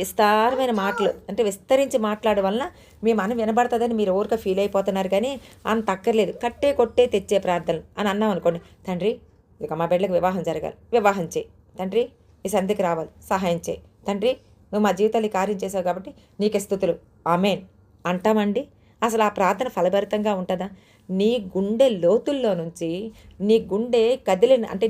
విస్తారమైన మాటలు అంటే విస్తరించి మాట్లాడడం వలన మీ మనం వినబడుతుందని మీరు ఊరిక ఫీల్ అయిపోతున్నారు, కానీ అంత అక్కర్లేదు. కట్టే కొట్టే తెచ్చే ప్రార్థనలు అని అన్నాం అనుకోండి, తండ్రి ఇక మా బిడ్డలకు వివాహం జరగాలి, వివాహం చేయి తండ్రి, ఈ సంధికి రావాలి, సహాయం చేయి తండ్రి, నువ్వు మా జీవితాలు కార్యం చేసావు కాబట్టి నీకే స్తుతులు, ఆమేన్ అంటామండి. అసలు ఆ ప్రార్థన ఫలభరితంగా ఉంటుందా? నీ గుండె లోతుల్లో నుంచి, నీ గుండె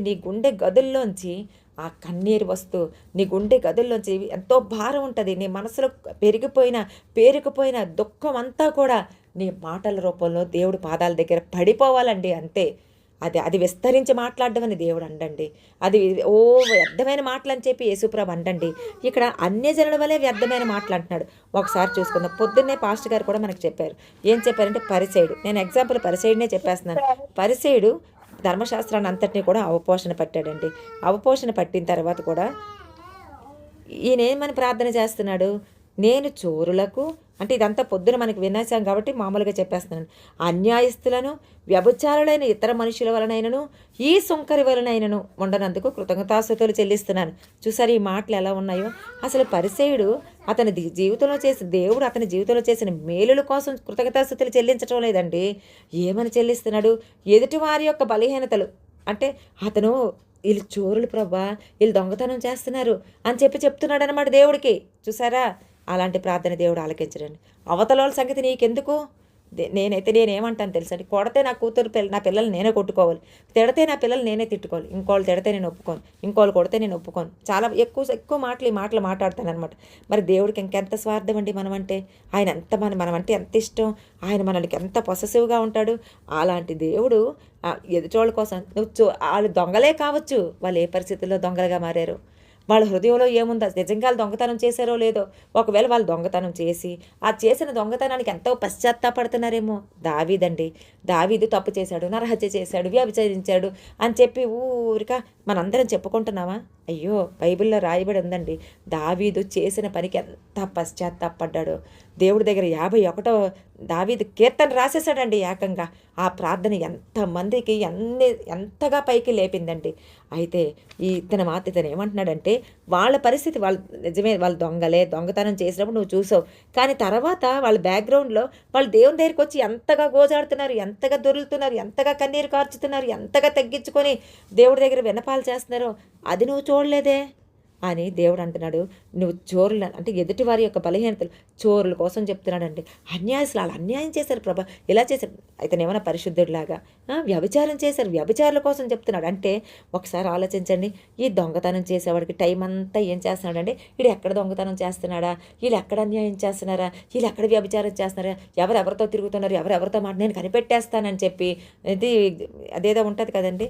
నీ గుండె గదుల్లోంచి ఆ కన్నీరు వస్తూ, నీ గుండె గదుల్లోంచి ఎంతో భారం ఉంటుంది. నీ మనసులో పేరుకుపోయిన దుఃఖం అంతా కూడా నీ మాటల రూపంలో దేవుడి పాదాల దగ్గర పడిపోవాలండి. అంతే. అది అది విస్తరించి మాట్లాడడం అని దేవుడు అండండి. అది ఓ వ్యర్థమైన మాటలు అని చెప్పి యేసుప్రభు అండండి. ఇక్కడ అన్యజనుల వలె వ్యర్థమైన మాటలు అంటున్నాడు. ఒకసారి చూసుకుందాం. పొద్దున్నే పాస్టర్ గారు కూడా మనకు చెప్పారు. ఏం చెప్పారంటే పరిసయుడు. నేను ఎగ్జాంపుల్ పరిసయుడినే చెప్పేస్తున్నాను. పరిసయుడు ధర్మశాస్త్రాన్ని అంతటినీ కూడా అవపోషణ పట్టాడండి. అవపోషణ పట్టిన తర్వాత కూడా ఈయనేమని ప్రార్థన చేస్తున్నాడు, నేను చోరులకు, అంటే ఇదంతా పొద్దున మనకి వినేసాం కాబట్టి మామూలుగా చెప్పేస్తున్నాను, అన్యాయస్తులను వ్యభిచారులైన ఇతర మనుషుల వలనైనను ఈ సుంకరి వలనైనను ఉండనందుకు కృతజ్ఞతాస్తుతులు చెల్లిస్తున్నాను. చూసారు ఈ మాటలు ఎలా ఉన్నాయో. అసలు పరిసయుడు అతని జీవితంలో చేసిన దేవుడు అతని జీవితంలో చేసిన మేలుల కోసం కృతజ్ఞతాస్తుతులు చెల్లించడం లేదండి. ఏమని చెల్లిస్తున్నాడు, ఎదుటి వారి యొక్క బలహీనతలు, అంటే అతను వీళ్ళు చోరులు ప్రభా, వీళ్ళు దొంగతనం చేస్తున్నారు అని చెప్తున్నాడు అనమాట దేవుడికి. చూసారా, అలాంటి ప్రార్థన దేవుడు ఆలకించడండి. అవతల వాళ్ళ సంగతి నీకెందుకు? నేనేమంటాను తెలుసా అండి, కొడితే నా కూతురు నా పిల్లలు నేనే కొట్టుకోవాలి, తిడితే నా పిల్లలు నేనే తిట్టుకోవాలి, ఇంకోళ్ళు తిడితే నేను ఒప్పుకోను, ఇంకోళ్ళు కొడితే నేను ఒప్పుకోను. చాలా ఎక్కువ మాటలు మాట్లాడతాను అనమాట. మరి దేవుడికి ఇంకెంత స్వార్థం అండి మనం అంటే. ఆయన ఎంత మనం అంటే ఎంత ఇష్టం, ఆయన మనకి ఎంత పొసెసివ్గా ఉంటాడు. అలాంటి దేవుడు ఎదుటోళ్ళ కోసం వాళ్ళు దొంగలే కావచ్చు, వాళ్ళు ఏ పరిస్థితుల్లో దొంగలుగా మారారు, వాళ్ళ హృదయంలో ఏముందో, నిజంగా వాళ్ళు దొంగతనం చేశారో లేదో, ఒకవేళ వాళ్ళు దొంగతనం చేసి ఆ చేసిన దొంగతనానికి ఎంతో పశ్చాత్తాపడుతున్నారేమో. దావీదు తప్పు చేశాడు, నరహత్య చేశాడు, వ్యభిచరించాడు అని చెప్పి ఊరిక మనందరం చెప్పుకుంటున్నామా? అయ్యో, బైబిల్లో రాయబడి ఉందండి, దావీదు చేసిన పనికి ఎంత పశ్చాత్తాపడ్డాడో. దేవుడి దగ్గర 51వ దావీదు కీర్తన రాసేసాడండి ఏకంగా. ఆ ప్రార్థన ఎంతమందికి ఎంతగా పైకి లేపిందండి. అయితే ఇతను ఏమంటున్నాడంటే, వాళ్ళ పరిస్థితి, వాళ్ళు నిజమే వాళ్ళు దొంగతనం చేసినప్పుడు నువ్వు చూసావు, కానీ తర్వాత వాళ్ళ బ్యాక్గ్రౌండ్లో వాళ్ళు దేవుని దగ్గరికి వచ్చి ఎంతగా గోజాడుతున్నారు, ఎంతగా దొరులుతున్నారు, ఎంతగా కన్నీరు కార్చుతున్నారు, ఎంతగా తగ్గించుకొని దేవుడి దగ్గర విన్నపాలు చేస్తున్నారో అది నువ్వు చూడలేదే అని దేవుడు అంటున్నాడు. నువ్వు చోరులు అంటే ఎదుటి వారి యొక్క బలహీనతలు, చోరుల కోసం చెప్తున్నాడండి. అన్యాయస్తులు వాళ్ళు అన్యాయం చేశారు ప్రభా, ఇలా చేశారు. అయితే ఏమైనా పరిశుద్ధుడిలాగా వ్యభిచారం చేశారు, వ్యభిచారుల కోసం చెప్తున్నాడు అంటే ఒకసారి ఆలోచించండి. ఈ దొంగతనం చేసేవాడికి టైం అంతా ఏం చేస్తున్నాడండి, వీడు ఎక్కడ దొంగతనం చేస్తున్నారా, వీళ్ళు ఎక్కడ అన్యాయం చేస్తున్నారా, వీళ్ళు ఎక్కడ వ్యభిచారం చేస్తున్నారా, ఎవరెవరితో తిరుగుతున్నారు, ఎవరెవరితో మాట నేను కనిపెట్టేస్తానని చెప్పి, ఇది అదేదో ఉంటుంది కదండి,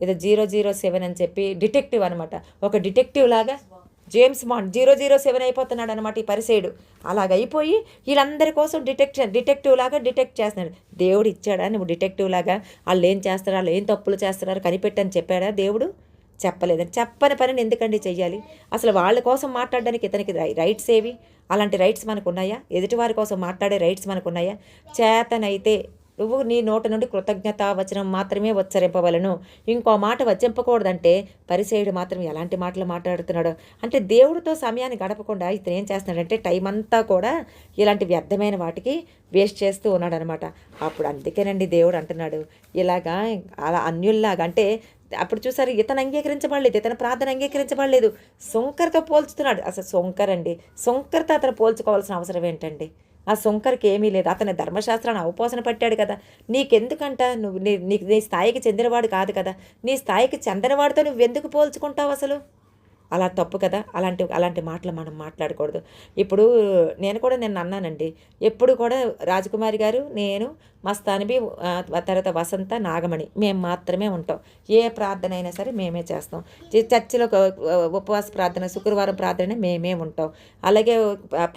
ఏదో 007 అని చెప్పి డిటెక్టివ్ అనమాట. ఒక డిటెక్టివ్ లాగా జేమ్స్ బాండ్ 007 అయిపోతున్నాడు అనమాట ఈ పరిసయుడు. అలాగైపోయి వీళ్ళందరి కోసం డిటెక్టివ్ లాగా డిటెక్ట్ చేస్తున్నాడు. దేవుడు ఇచ్చాడా నువ్వు డిటెక్టివ్ లాగా వాళ్ళు ఏం చేస్తారా, వాళ్ళు ఏం తప్పులు చేస్తున్నారో కనిపెట్టని చెప్పాడా దేవుడు? చెప్పలేదని. చెప్పని పనిని ఎందుకండి చెయ్యాలి? అసలు వాళ్ళ కోసం మాట్లాడడానికి ఇతనికి రైట్స్ ఏవి? అలాంటి రైట్స్ మనకు ఉన్నాయా? ఎదుటివారి కోసం మాట్లాడే రైట్స్ మనకు ఉన్నాయా? చేతనైతే నువ్వు నీ నోట నుండి కృతజ్ఞతా వచనం మాత్రమే ఉచ్చరింపవలను, ఇంకో మాట వచ్చింపకూడదంటే పరిసయుడు మాత్రం ఎలాంటి మాటలు మాట్లాడుతున్నాడో. అంటే దేవుడితో సమయాన్ని గడపకుండా ఇతను ఏం చేస్తున్నాడంటే టైం అంతా కూడా ఇలాంటి వ్యర్థమైన వాటికి వేస్ట్ చేస్తూ ఉన్నాడు అనమాట. అప్పుడు అందుకేనండి దేవుడు అంటున్నాడు ఇలాగా అలా అన్యుల్లాగా. అంటే అప్పుడు చూసారు, ఇతను అంగీకరించబడలేదు, ఇతను ప్రార్థన అంగీకరించబడలేదు, సొంకరతో పోల్చుతున్నాడు. అసలు సొంకరతో అతను పోల్చుకోవాల్సిన అవసరం ఏంటండి? ఆ సొంకరికి ఏమీ లేదు. అతని ధర్మశాస్త్రాన్ని అవపోసన పట్టాడు కదా. నీకెందుకంట, నువ్వు నీ స్థాయికి చెందినవాడు కాదు కదా, నీ స్థాయికి చెందినవాడితో నువ్వెందుకు పోల్చుకుంటావు అసలు? అలా తప్పు కదా. అలాంటి మాటలు మనం మాట్లాడకూడదు. ఇప్పుడు నేను అన్నానండి, ఎప్పుడు కూడా రాజకుమారి గారు, నేను, మస్తానిబి, తర్వాత వసంత, నాగమణి మేము మాత్రమే ఉంటాం. ఏ ప్రార్థన అయినా సరే మేమే చేస్తాం. చర్చిలో ఉపవాస ప్రార్థన, శుక్రవారం ప్రార్థన మేమే ఉంటాం. అలాగే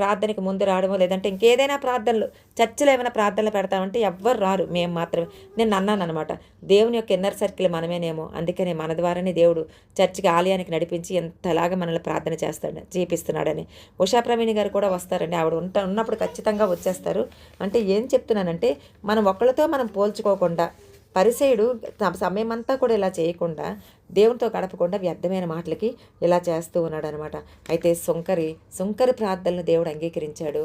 ప్రార్థనకి ముందు రావడమో లేదంటే ఇంకేదైనా ప్రార్థనలు, చర్చిలో ఏమైనా ప్రార్థనలు పెడతామంటే ఎవ్వరు రారు, మేము మాత్రమే. నేను అన్నాను అనమాట, దేవుని యొక్క ఇన్నర్ సర్కిల్ మనమేనేమో, అందుకనే మన ద్వారానే దేవుడు చర్చికి, ఆలయానికి నడిపించి ఎంతలాగా మనల్ని ప్రార్థన చేపిస్తున్నాడని. ఉషా ప్రవీణి గారు కూడా వస్తారండి. ఆవిడ ఉన్నప్పుడు ఖచ్చితంగా వచ్చేస్తారు. అంటే ఏం చెప్తున్నానంటే, మనం ఒకళ్ళతో మనం పోల్చుకోకుండా, పరిసయుడు సమయం అంతా కూడా ఇలా చేయకుండా, దేవునితో గడపకుండా వ్యర్థమైన మాటలకి ఇలా చేస్తూ ఉన్నాడు అనమాట. అయితే సుంకరి ప్రార్థనలు దేవుడు అంగీకరించాడు,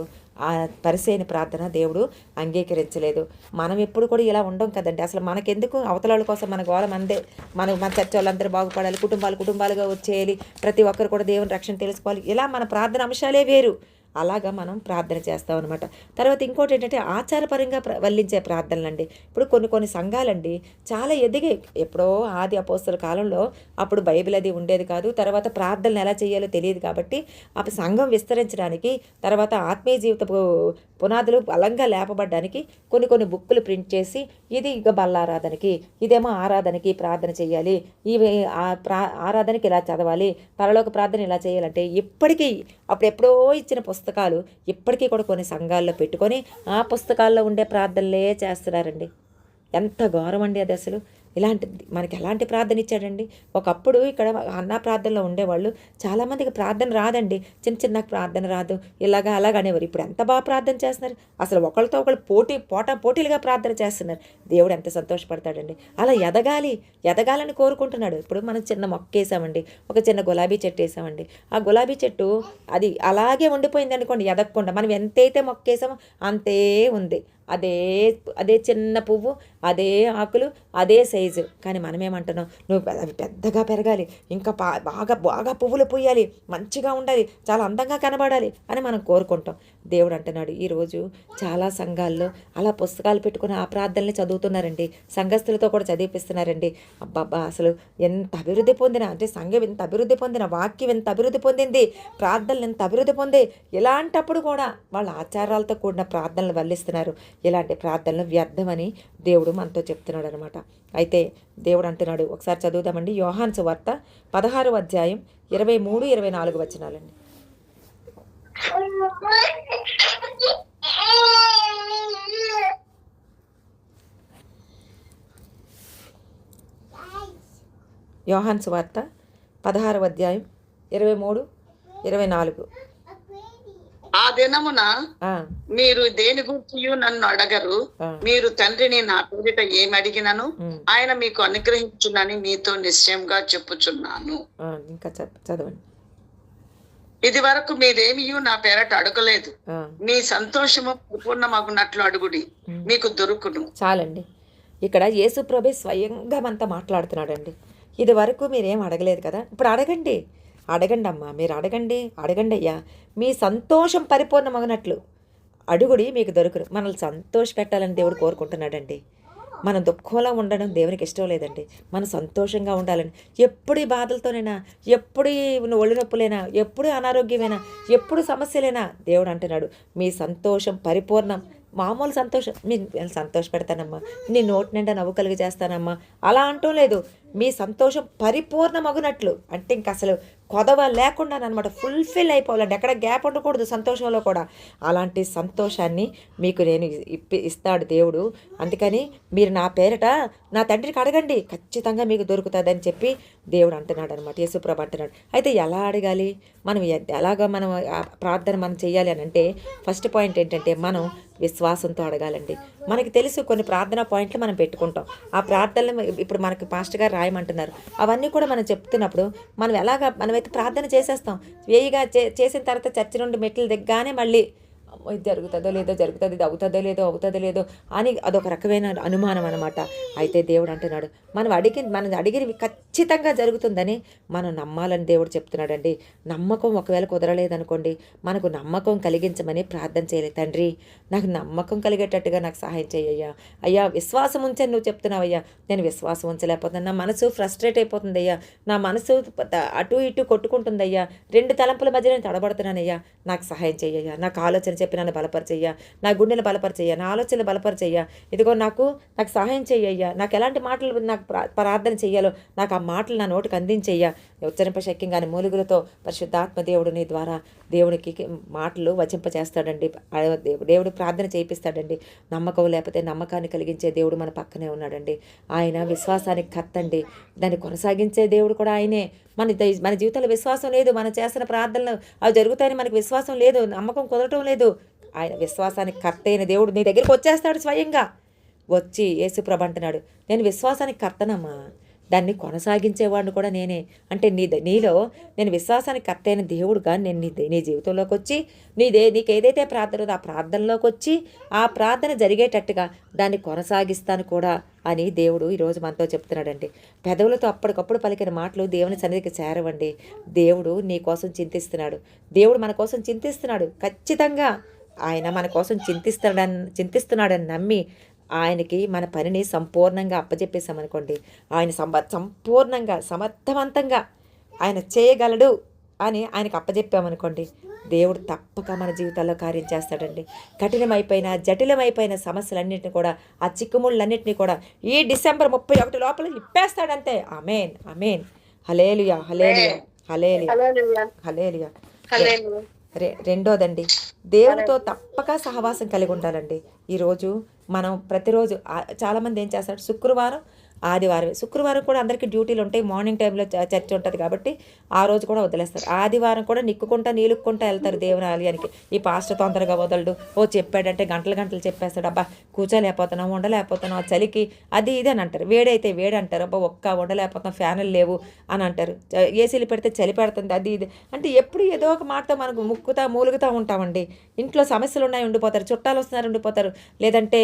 ఆ పరిసయుని ప్రార్థన దేవుడు అంగీకరించలేదు. మనం ఎప్పుడు కూడా ఇలా ఉండం కదండి. అసలు మనకెందుకు? అవతల కోసం మన గోళ మన చర్చ వాళ్ళందరూ బాగుపడాలి, కుటుంబాలుగా వచ్చేయాలి, ప్రతి ఒక్కరు కూడా దేవుని రక్షణ తెలుసుకోవాలి, ఇలా మన ప్రార్థన అంశాలే వేరు. అలాగా మనం ప్రార్థన చేస్తాం అనమాట. తర్వాత ఇంకోటి ఏంటంటే ఆచారపరంగా వల్లించే ప్రార్థనలండి. ఇప్పుడు కొన్ని సంఘాలండి చాలా ఎదిగే, ఎప్పుడో ఆది అపోస్తల కాలంలో అప్పుడు బైబిల్ అది ఉండేది కాదు. తర్వాత ప్రార్థనలు ఎలా చేయాలో తెలియదు కాబట్టి ఆ సంఘం విస్తరించడానికి, తర్వాత ఆత్మీయ జీవితపు పునాదులు బలంగా లేపబడ్డానికి కొన్ని బుక్కులు ప్రింట్ చేసి, ఇది ఇక బల్లారాధనకి, ఇదేమో ఆరాధనకి ప్రార్థన చేయాలి, ఇవి ఆరాధనకి ఇలా చదవాలి, పరలోక ప్రార్థన ఇలా చేయాలంటే ఇప్పటికీ అప్పుడెప్పుడో ఇచ్చిన పుస్తకాలు ఇప్పటికీ కూడా కొన్ని సంఘాల్లో పెట్టుకొని ఆ పుస్తకాల్లో ఉండే ప్రార్థనలే చేస్తున్నారండి. ఎంత ఘోరం అండి అది అసలు. మనకి ఎలాంటి ప్రార్థన ఇచ్చాడండి. ఒకప్పుడు ఇక్కడ అన్నా ప్రార్థనలో ఉండేవాళ్ళు చాలామందికి ప్రార్థన రాదండి, చిన్న ప్రార్థన రాదు, అలాగ అనేవారు. ఇప్పుడు ఎంత బాగా ప్రార్థన చేస్తున్నారు, అసలు ఒకళ్ళతో ఒకళ్ళు పోటీలుగా ప్రార్థన చేస్తున్నారు. దేవుడు ఎంత సంతోషపడతాడండి. అలా ఎదగాలని కోరుకుంటున్నాడు. ఇప్పుడు మనం చిన్న మొక్క వేసామండి, ఒక చిన్న గులాబీ చెట్టు వేసామండి, ఆ గులాబీ చెట్టు అది అలాగే ఉండిపోయింది అనుకోండి, ఎదగకుండా. మనం ఎంతైతే మొక్క వేసామో అంతే ఉంది, అదే చిన్న పువ్వు, అదే ఆకులు, అదే సైజు. కానీ మనమేమంటున్నాం, నువ్వు అవి పెద్దగా పెరగాలి, ఇంకా బాగా పువ్వులు పూయాలి, మంచిగా ఉండాలి, చాలా అందంగా కనబడాలి అని మనం కోరుకుంటాం. దేవుడు అంటున్నాడు, ఈరోజు చాలా సంఘాల్లో అలా పుస్తకాలు పెట్టుకుని ఆ ప్రార్థనలు చదువుతున్నారండి, సంఘస్థులతో కూడా చదివిపిస్తున్నారండి. అబ్బబ్బా, అసలు ఎంత అభివృద్ధి పొందిన, అంటే సంఘం ఎంత అభివృద్ధి పొందిన, వాక్యం ఎంత అభివృద్ధి పొందింది, ప్రార్థనలు ఎంత అభివృద్ధి పొంది, ఇలాంటప్పుడు కూడా వాళ్ళ ఆచారాలతో కూడిన ప్రార్థనలు వల్లిస్తున్నారు. ఇలాంటి ప్రార్థనలు వ్యర్థమని దేవుడు మనతో చెప్తున్నాడు అనమాట. అయితే దేవుడు అంటున్నాడు, ఒకసారి చదువుదామండి. యోహాను సువార్త 16వ అధ్యాయం 23-24 వచనాలండి. యోహాను సువార్త 16వ అధ్యాయం 23-24. ఆ దినమున మీరు దేని గురించి నన్ను అడగరు, మీరు తండ్రిని నా పేరిట ఏమి అడిగినను ఆయన మీకు అనుగ్రహించునని మీతో నిశ్చయంగా చెప్పుచున్నాను. ఇంకా చదవండి. ఇది వరకు మీరేమీ నా పేరట అడగలేదు, మీ సంతోషము పూర్ణమగునట్లు అడుగుడి, మీకు దొరుకును. చాలండి. ఇక్కడ యేసు ప్రభు స్వయంగా మనతో మాట్లాడుతున్నాడండి. ఇది వరకు మీరేం అడగలేదు కదా, ఇప్పుడు అడగండి అమ్మా, మీరు అడగండి అయ్యా, మీ సంతోషం పరిపూర్ణమగినట్లు అడుగుడి, మీకు దొరుకును. మనల్ని సంతోష పెట్టాలని దేవుడు కోరుకుంటున్నాడండి. మనం దుఃఖంలో ఉండడం దేవునికి ఇష్టం లేదండి. మనం సంతోషంగా ఉండాలని. ఎప్పుడు ఈ బాధలతోనైనా, ఎప్పుడు ఒళ్ళు నొప్పులైనా, ఎప్పుడు అనారోగ్యమైనా, ఎప్పుడు సమస్యలైనా దేవుడు అంటున్నాడు, మీ సంతోషం పరిపూర్ణం. మామూలు సంతోషం, నేను సంతోష పెడతానమ్మా, నీ నోటి నిండా నవ్వు కలిగి చేస్తానమ్మా అలా అంటూ లేదు. మీ సంతోషం పరిపూర్ణమగునట్లు అంటే ఇంక అసలు కొదవ లేకుండా అనమాట, ఫుల్ఫిల్ అయిపోవాలండి, ఎక్కడ గ్యాప్ ఉండకూడదు సంతోషంలో కూడా. అలాంటి సంతోషాన్ని మీకు నేను ఇస్తాడు దేవుడు. అందుకని మీరు నా పేరట నా తండ్రికి అడగండి, ఖచ్చితంగా మీకు దొరుకుతుందని చెప్పి దేవుడు అంటున్నాడు అనమాట, యేసుప్రభు అంటున్నాడు. అయితే ఎలా అడగాలి, మనం మనం ప్రార్థన మనం చేయాలి అని అంటే ఫస్ట్ పాయింట్ ఏంటంటే మనం విశ్వాసంతో అడగాలండి. మనకి తెలుసు కొన్ని ప్రార్థనా పాయింట్లు మనం పెట్టుకుంటాం, ఆ ప్రార్థనలు ఇప్పుడు మనకి పాస్టర్ గారు రాయమంటున్నారు, అవన్నీ కూడా మనం చెప్తున్నప్పుడు మనమైతే ప్రార్థన చేసేస్తాం. వేయిగా చేసిన తర్వాత చర్చి నుండి మెట్లు దిగ్గానే మళ్ళీ ఇది జరుగుతుందో లేదో, జరుగుతుంది, ఇది అవుతుందో లేదో అని అదొక రకమైన అనుమానం అనమాట. అయితే దేవుడు అంటున్నాడు, మనం అడిగినవి ఖచ్చితంగా జరుగుతుందని మనం నమ్మాలని దేవుడు చెప్తున్నాడండి. నమ్మకం ఒకవేళ కుదరలేదనుకోండి, మనకు నమ్మకం కలిగించమని ప్రార్థన చేయలేదు. తండ్రి, నాకు నమ్మకం కలిగేటట్టుగా నాకు సహాయం చేయ్యా, అయ్యా విశ్వాసం ఉంచని నువ్వు చెప్తున్నావయ్యా, నేను విశ్వాసం ఉంచలేకపోతున్నాను, నా మనసు ఫ్రస్ట్రేట్ అయిపోతుంది అయ్యా, నా మనసు అటు ఇటు కొట్టుకుంటుందయ్యా, రెండు తలంపుల మధ్య నేను తడబడుతున్నానయ్యా, నాకు సహాయం చేయ్యా, నాకు ఆలోచన చెప్పి నన్ను బలపరిచయ్యా, నా గుండెలు బలపరిచయ్యా, నా ఆలోచనలు బలపరిచయ్యా, ఇదిగో నాకు సహాయం చెయ్యయ్యా, నాకు ఎలాంటి మాటలు నాకు ప్రార్థన చెయ్యాలో నాకు ఆ మాటలు నా నోటికి అందించయ్యా. ఉచ్చరింపశక్యం కానీ మూలుగులతో పరిశుద్ధాత్మ దేవుడు నీ ద్వారా దేవునికి మాటలు వచింపచేస్తాడండి. దేవుడు ప్రార్థన చేయిస్తాడండి. నమ్మకం లేకపోతే నమ్మకాన్ని కలిగించే దేవుడు మన పక్కనే ఉన్నాడండి. ఆయన విశ్వాసానికి కర్తండి, దాన్ని కొనసాగించే దేవుడు కూడా ఆయనే. మన జీవితంలో విశ్వాసం లేదు, మనం చేస్తున్న ప్రార్థనలు అవి జరుగుతాయని మనకు విశ్వాసం లేదు, నమ్మకం కుదరటం లేదు. ఆయన విశ్వాసానికి కర్త అయిన దేవుడు నీ దగ్గరికి వచ్చేస్తాడు స్వయంగా. వచ్చి యేసుప్రభు అంటున్నాడు, నేను విశ్వాసానికి కర్తనమ్మా, దాన్ని కొనసాగించేవాడిని కూడా నేనే. అంటే నీలో నేను విశ్వాసానికి కర్త అయిన దేవుడుగా నేను నీ జీవితంలోకి వచ్చి నీకు ఏదైతే ప్రార్థన ఉందో ఆ ప్రార్థనలోకి వచ్చి ఆ ప్రార్థన జరిగేటట్టుగా దాన్ని కొనసాగిస్తాను కూడా అని దేవుడు ఈరోజు మనతో చెప్తున్నాడండి. పెదవులతో అప్పటికప్పుడు పలికిన మాటలు దేవుని సన్నిధికి చేరవండి. దేవుడు నీ కోసం చింతిస్తున్నాడు. దేవుడు మన కోసం చింతిస్తున్నాడు. ఖచ్చితంగా ఆయన మన కోసం చింతిస్తున్నాడని నమ్మి ఆయనకి మన పనిని సంపూర్ణంగా అప్పచెప్పేసామనుకోండి, ఆయన సంపూర్ణంగా సమర్థవంతంగా ఆయన చేయగలడు అని ఆయనకు అప్పచెప్పామనుకోండి, దేవుడు తప్పక మన జీవితాల్లో కార్యం చేస్తాడండి. కఠినమైపోయిన జటిలమైపోయిన సమస్యలన్నింటినీ కూడా, ఆ చిక్కుముళ్ళన్నింటినీ కూడా ఈ డిసెంబర్ 31 లోపల ఇప్పేస్తాడంతే. ఆమేన్, ఆమేన్. హల్లెలూయా, హల్లెలూయా, హల్లెలూయా, హల్లెలూయా. రెండోదండి, దేవునితో తప్పక సహవాసం కలిగి ఉండాలండి. ఈరోజు మనం ప్రతిరోజు చాలామంది ఏం చేస్తారు, శుక్రవారం కూడా అందరికీ డ్యూటీలు ఉంటాయి. మార్నింగ్ టైంలో చర్చ్ ఉంటుంది కాబట్టి ఆ రోజు కూడా వదిలేస్తారు. ఆదివారం కూడా నీలుక్కుంటా వెళ్తారు దేవుని ఆలయానికి. ఈ పాస్టర్ తొందరగా వదలడు, చెప్పాడంటే గంటలు చెప్పేస్తాడు. అబ్బా కూర్చోలేకపోతున్నాం, ఉండలేకపోతున్నాం, చలికి అది ఇది అని అంటారు. వేడైతే వేడి అంటారు, అబ్బా ఉండలేకపోతున్నాం, ఫ్యాన్లు లేవు అని అంటారు. ఏసీలు పెడితే చలి పెడుతుంది, అది ఇది అంటే ఎప్పుడు ఏదో ఒక మాటతో మనకు మూలుగుతూ ఉంటామండి. ఇంట్లో సమస్యలు ఉన్నాయి ఉండిపోతారు, చుట్టాలు వస్తున్నారు ఉండిపోతారు, లేదంటే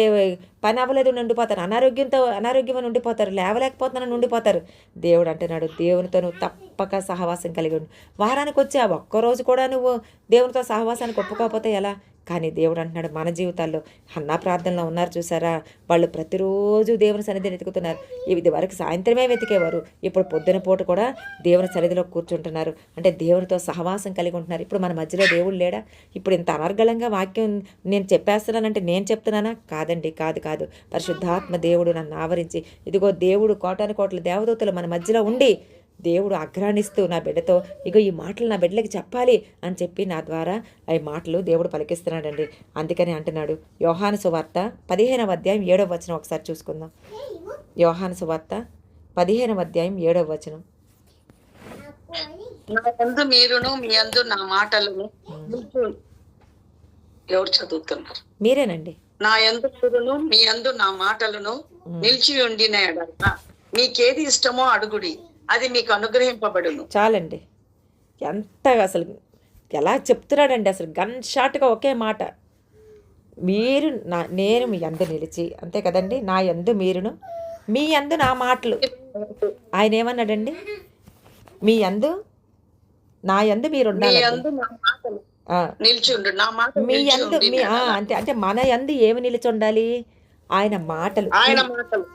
పని అవ్వలేదు ఉండిపోతారు, అనారోగ్యమని ఉండిపోతారు, లేవలేకపోతున్నాను ఉండిపోతారు. దేవుడు అంటున్నాడు, దేవునితో నువ్వు తప్పక సహవాసం కలిగి ఉండు. వారానికి వచ్చి ఆ ఒక్కరోజు కూడా నువ్వు దేవునితో సహవాసానికి ఒప్పుకోకపోతే ఎలా? కానీ దేవుడు అంటున్నాడు, మన జీవితాల్లో అన్నా ప్రార్థనలో ఉన్నారు చూసారా, వాళ్ళు ప్రతిరోజు దేవుని సన్నిధిని వెతుకుతున్నారు. ఇది వరకు సాయంత్రమే వెతికేవారు, ఇప్పుడు పొద్దున పూట కూడా దేవుని సన్నిధిలో కూర్చుంటున్నారు. అంటే దేవునితో సహవాసం కలిగి ఉంటున్నారు. ఇప్పుడు మన మధ్యలో దేవుడు లేడా? ఇప్పుడు ఇంత అనర్గళంగా వాక్యం నేను చెప్పేస్తున్నానంటే నేను చెప్తున్నానా? కాదండి, కాదు. పరిశుద్ధాత్మ దేవుడు నన్ను ఆవరించి, ఇదిగో దేవుడు కోటాను దేవదూతలు మన మధ్యలో ఉండి దేవుడు ఆగ్రహిస్తూ నా బిడ్డతో ఇగో ఈ మాటలు నా బిడ్డలకి చెప్పాలి అని చెప్పి నా ద్వారా ఈ మాటలు దేవుడు పలికిస్తున్నాడండి. అందుకని అంటున్నాడు, యోహాను సువార్త 15వ అధ్యాయం 7వ వచనం ఒకసారి చూసుకుందాం. యోహాను సువార్త 15వ అధ్యాయం 7వ వచనం. నా యందు మీరును మీ యందు నా మాటలను. ఎవరు చదువుతున్నారు? మీరేనండి. నా యందు మీరును మీ యందు నా మాటలను నిలిచి ఉండిన ఎడల మీకేది ఇష్టమో అడుగుడి, అది మీకు అనుగ్రహింపబడును. చాలండి. ఎంత అసలు ఎలా చెప్తున్నాడండి, అసలు గన్ షాట్గా ఒకే మాట. నేను మీ యందు నిలిచి, అంతే కదండి, నా యందు మీరును మీ యందు నా మాటలు. ఆయన ఏమన్నాడండి, మీ యందు నా యందు మీరు ఉండాలి, మీ యందు అంటే మన యందు ఏమి నిలిచి ఉండాలి? ఆయన మాటలు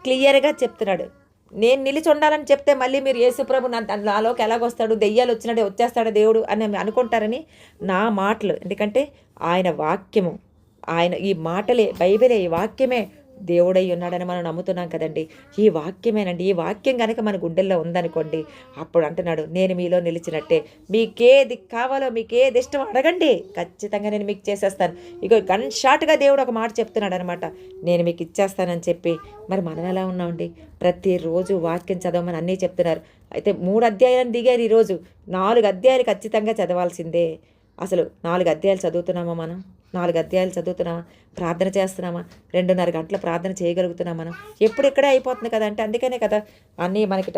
క్లియర్గా చెప్తున్నాడు. నేను నిలిచి ఉండాలని చెప్తే మళ్ళీ మీరు యేసుప్రభు నాలోకి ఎలాగొస్తాడు, దెయ్యాలు వచ్చినట్టే వచ్చేస్తాడు దేవుడు అని అనుకుంటారని నా మాటలు. ఎందుకంటే ఆయన వాక్యము, ఆయన ఈ మాటలే, బైబిలే, ఈ వాక్యమే దేవుడై ఉన్నాడని మనం నమ్ముతున్నాం కదండి. ఈ వాక్యమేనండి. ఈ వాక్యం కనుక మన గుండెల్లో ఉందనుకోండి, అప్పుడు అంటున్నాడు, నేను మీలో నిలిచినట్టే. మీకేది కావాలో, మీకేది ఇష్టం అడగండి, ఖచ్చితంగా నేను మీకు చేసేస్తాను. ఇక గన్ షాట్గా దేవుడు ఒక మాట చెప్తున్నాడు అనమాట, నేను మీకు ఇచ్చేస్తానని చెప్పి. మరి మనం ఎలా ఉన్నామండి? ప్రతిరోజు వాక్యం చదవమని అన్నీ చెప్తున్నారు. అయితే 3 అధ్యాయాలను దిగారు ఈరోజు. 4 అధ్యాయాలు ఖచ్చితంగా చదవాల్సిందే. అసలు 4 అధ్యాయాలు చదువుతున్నామా మనం? 4 అధ్యాయాలు చదువుతున్నామా? ప్రార్థన చేస్తున్నామా? 2:30 గంటల ప్రార్థన చేయగలుగుతున్నాం మనం? ఎప్పుడెక్కడే అయిపోతుంది కదా. అంటే అందుకనే కదా అన్నీ మనకి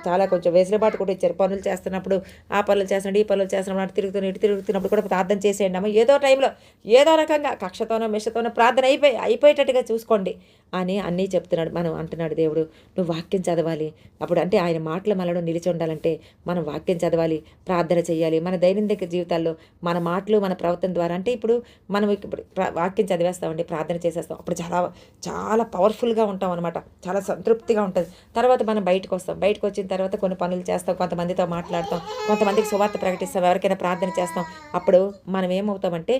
చాలా కొంచెం వెసులుబాటు కూడా ఇచ్చారు. పనులు చేస్తున్నప్పుడు ఆ పనులు చేస్తున్నాడు, ఈ పనులు చేస్తున్నప్పుడు ఇటు తిరుగుతున్నప్పుడు కూడా ప్రార్థన చేసేయండి అమ్మ. ఏదో టైంలో ఏదో రకంగా కక్షతోనో మిషతోనో ప్రార్థన అయిపోయేటట్టుగా చూసుకోండి అని అన్నీ చెప్తున్నాడు. మనం అంటున్నాడు దేవుడు, నువ్వు వాక్యం చదవాలి. అప్పుడు అంటే ఆయన మాటలు మనలో నిలిచి ఉండాలంటే మనం వాక్యం చదవాలి, ప్రార్థన చేయాలి. మన దైనందిక జీవితాల్లో మన మాటలు, మన ప్రవర్తన ద్వారా, అంటే ఇప్పుడు మనం ఇప్పుడు వాక్యం చదివేస్తామండి, ప్రార్థన చేసేస్తాం, అప్పుడు చాలా చాలా పవర్ఫుల్గా ఉంటాం అనమాట, చాలా సంతృప్తిగా ఉంటుంది. తర్వాత మనం బయటకు వస్తాం, బయటకు వచ్చిన తర్వాత కొన్ని పనులు చేస్తాం, కొంతమందితో మాట్లాడతాం, కొంతమందికి సువార్త ప్రకటిస్తాం, ఎవరికైనా ప్రార్థన చేస్తాం. అప్పుడు మనం ఏమవుతామంటే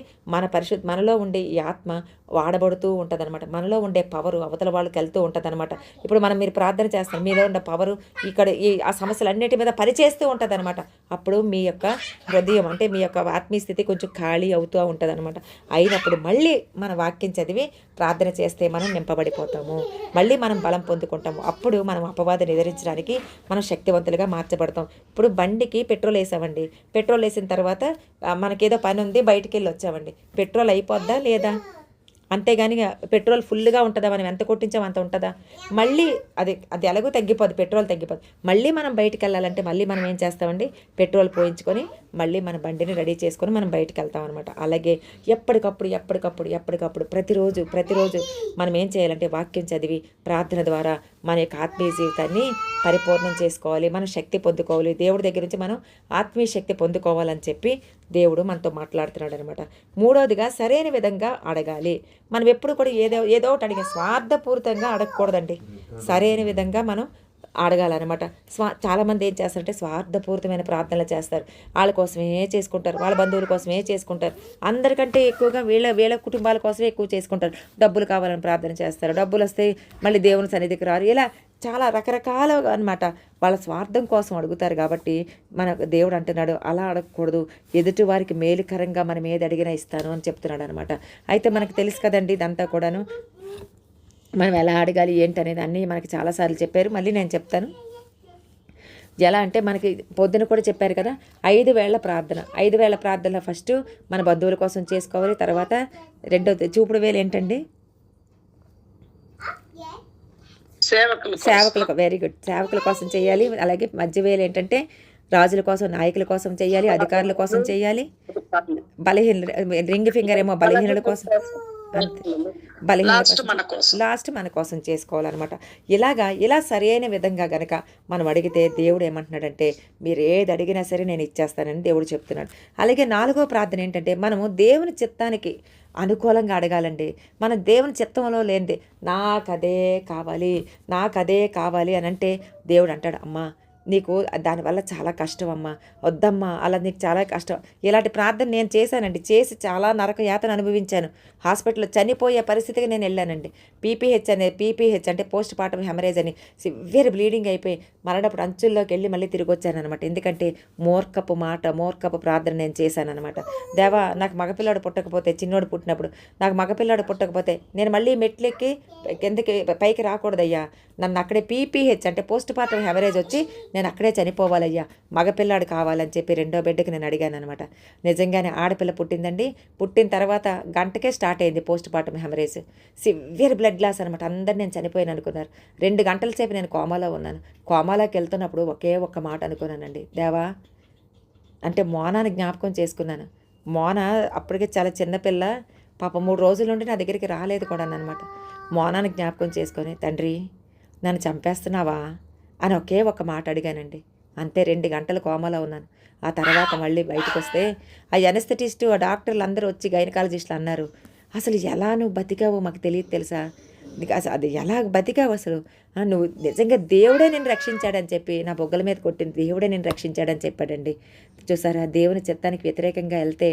మనలో ఉండే ఈ ఆత్మ వాడబడుతూ ఉంటుంది అనమాట. మనలో ఉండే పవరు అవతల వాళ్ళకి వెళ్తూ ఉంటుంది అనమాట. ఇప్పుడు మీరు ప్రార్థన చేస్తాం, మీలో ఉండే పవరు ఇక్కడ ఆ సమస్యలన్నిటి మీద పనిచేస్తూ ఉంటుంది అనమాట. అప్పుడు మీ యొక్క హృదయం, అంటే మీ యొక్క ఆత్మీయ స్థితి కొంచెం ఖాళీ అవుతూ ఉంటుంది అనమాట. అయినప్పుడు మళ్ళీ మన వాక్యం చదివి ప్రార్థన చేస్తే మనం నింపబడిపోతాము, మళ్ళీ మనం బలం పొందుకుంటాము. అప్పుడు మనం అపవాదాన్ని ఎదిరించడానికి మనం శక్తివంతులుగా మార్చబడతాం. ఇప్పుడు బండికి పెట్రోల్ వేసామండి, పెట్రోల్ వేసిన తర్వాత మనకేదో పని ఉంది, బయటికి వెళ్ళి వచ్చామండి, పెట్రోల్ అయిపోద్దా లేదా? అంతేగాని పెట్రోల్ ఫుల్గా ఉంటుందా, మనం ఎంత కొట్టించాం అంత ఉంటుందా, మళ్ళీ అది ఎలాగో తగ్గిపోదు, పెట్రోల్ తగ్గిపోదు. మళ్ళీ మనం బయటికి వెళ్ళాలంటే మళ్ళీ మనం ఏం చేస్తామండి, పెట్రోల్ పోయించుకొని మళ్ళీ మన బండిని రెడీ చేసుకొని మనం బయటికి వెళ్తాం అనమాట. అలాగే ఎప్పటికప్పుడు ప్రతిరోజు మనం ఏం చేయాలంటే వాక్యం చదివి ప్రార్థన ద్వారా మన యొక్క ఆత్మీయ జీవితాన్ని పరిపూర్ణం చేసుకోవాలి, మనం శక్తి పొందుకోవాలి, దేవుడి దగ్గర నుంచి మనం ఆత్మీయ శక్తి పొందుకోవాలని చెప్పి దేవుడు మనతో మాట్లాడుతున్నాడు అనమాట. మూడవదిగా సరైన విధంగా అడగాలి. మనం ఎప్పుడు కూడా ఏదో ఒకటి అడిగే స్వార్థపూరితంగా అడగకూడదండి. సరైన విధంగా మనం అడగాలన్నమాట. చాలామంది ఏం చేస్తారంటే స్వార్థపూరితమైన ప్రార్థనలు చేస్తారు, వాళ్ళ కోసమే చేసుకుంటారు, వాళ్ళ బంధువుల కోసమే చేసుకుంటారు, అందరికంటే ఎక్కువగా వీళ్ళ కుటుంబాల కోసమే ఎక్కువ చేసుకుంటారు. డబ్బులు కావాలని ప్రార్థన చేస్తారు, డబ్బులు వస్తే మళ్ళీ దేవుని సన్నిధికి రారు, ఇలా చాలా రకరకాలుగా అనమాట వాళ్ళ స్వార్థం కోసం అడుగుతారు. కాబట్టి మన దేవుడు అంటున్నాడు అలా అడగకూడదు, ఎదుటి వారికి మేలుకరంగా మనం ఏది అడిగినా ఇస్తాను అని చెప్తున్నాడు అనమాట. అయితే మనకు తెలుసు కదండి ఇదంతా కూడాను, మనం ఎలా అడగాలి ఏంటనేది అన్నీ మనకి చాలాసార్లు చెప్పారు, మళ్ళీ నేను చెప్తాను. ఎలా అంటే మనకి పొద్దున కూడా చెప్పారు కదా, 5 వేళ ప్రార్థన. 5 వేళ ప్రార్థనలో ఫస్ట్ మన బంధువుల కోసం చేసుకోవాలి, తర్వాత రెండోది చూపుడు వేలు ఏంటండి, సేవకులకు, వెరీ గుడ్, సేవకుల కోసం చేయాలి. అలాగే మధ్య వేలు ఏంటంటే రాజుల కోసం, నాయకుల కోసం చేయాలి, అధికారుల కోసం చేయాలి. రింగ్ ఫింగర్ ఏమో బలహీనుల కోసం, లాస్ట్ మన కోసం చేసుకోవాలన్నమాట. ఇలా సరైన విధంగా గనక మనం అడిగితే దేవుడు ఏమంటున్నాడంటే మీరు ఏది అడిగినా సరే నేను ఇచ్చేస్తానని దేవుడు చెప్తున్నాడు. అలాగే 4వ ప్రార్థన ఏంటంటే మనము దేవుని చిత్తానికి అనుకూలంగా అడగాలండి. మన దేవుని చిత్తంలో లేనిది నాకదే కావాలి అని అంటే దేవుడు అంటాడు, అమ్మా నీకు దానివల్ల చాలా కష్టం అమ్మా, వద్దమ్మా, అలా నీకు చాలా కష్టం. ఇలాంటి ప్రార్థన నేను చేశానండి, చేసి చాలా నరక యాతన అనుభవించాను. హాస్పిటల్లో చనిపోయే పరిస్థితికి నేను వెళ్ళానండి. పీపీహెచ్ అంటే పోస్ట్ పార్టం హెమరేజ్ అని సివియర్ బ్లీడింగ్ అయిపోయి మరణప్పుడు అంచుల్లోకి వెళ్ళి మళ్ళీ తిరిగి వచ్చానమాట. ఎందుకంటే మూర్ఖపు ప్రార్థన నేను చేశానఅనమాట. దేవా నాకు మగపిల్లాడు పుట్టకపోతే, చిన్నోడు పుట్టినప్పుడు నాకు మగపిల్లాడు పుట్టకపోతే నేను మళ్ళీ మెట్లెక్కి కిందకి పైకి రాకూడదయ్యా, నన్ను అక్కడే పీపీహెచ్ అంటే పోస్ట్ పార్టం హెమరేజ్ వచ్చి నేను అక్కడే చనిపోవాలయ్యా, మగపిల్లాడు కావాలని చెప్పి 2వ బిడ్డకి నేను అడిగాను అనమాట. నిజంగానే ఆడపిల్ల పుట్టిందండి. పుట్టిన తర్వాత గంటకే స్టార్ట్ అయింది post partum haemorrhage, severe blood loss అనమాట. అందరు నేను చనిపోయాను అనుకున్నారు. 2 గంటల సేపు నేను కోమాలో ఉన్నాను. కోమాలోకి వెళ్తున్నప్పుడు ఒకే ఒక్క మాట అనుకున్నానండి, దేవా అంటే మోనాని జ్ఞాపకం చేసుకున్నాను. మోన అప్పటికే చాలా చిన్నపిల్ల, పాప 3 రోజుల నుండి నా దగ్గరికి రాలేదు కూడా అనమాట. మోనాని జ్ఞాపకం చేసుకొని తండ్రి నన్ను చంపేస్తున్నావా అని ఒకే ఒక మాట అడిగానండి. అంతే 2 గంటలు కోమాలో ఉన్నాను. ఆ తర్వాత మళ్ళీ బయటకు వస్తే ఆ ఎనస్థెటిస్టు, ఆ డాక్టర్లు అందరూ వచ్చి గైనకాలజిస్టులు అన్నారు, అసలు ఎలా నువ్వు బతికావో మాకు తెలియదు తెలుసా, నీకు అసలు అది ఎలా బతికావు అసలు, నువ్వు నిజంగా దేవుడే నేను రక్షించాడని చెప్పి నా బొగ్గల మీద కొట్టింది దేవుడే నేను రక్షించాడని చెప్పాడండి. చూసారా, దేవుని చిత్తానికి వ్యతిరేకంగా వెళ్తే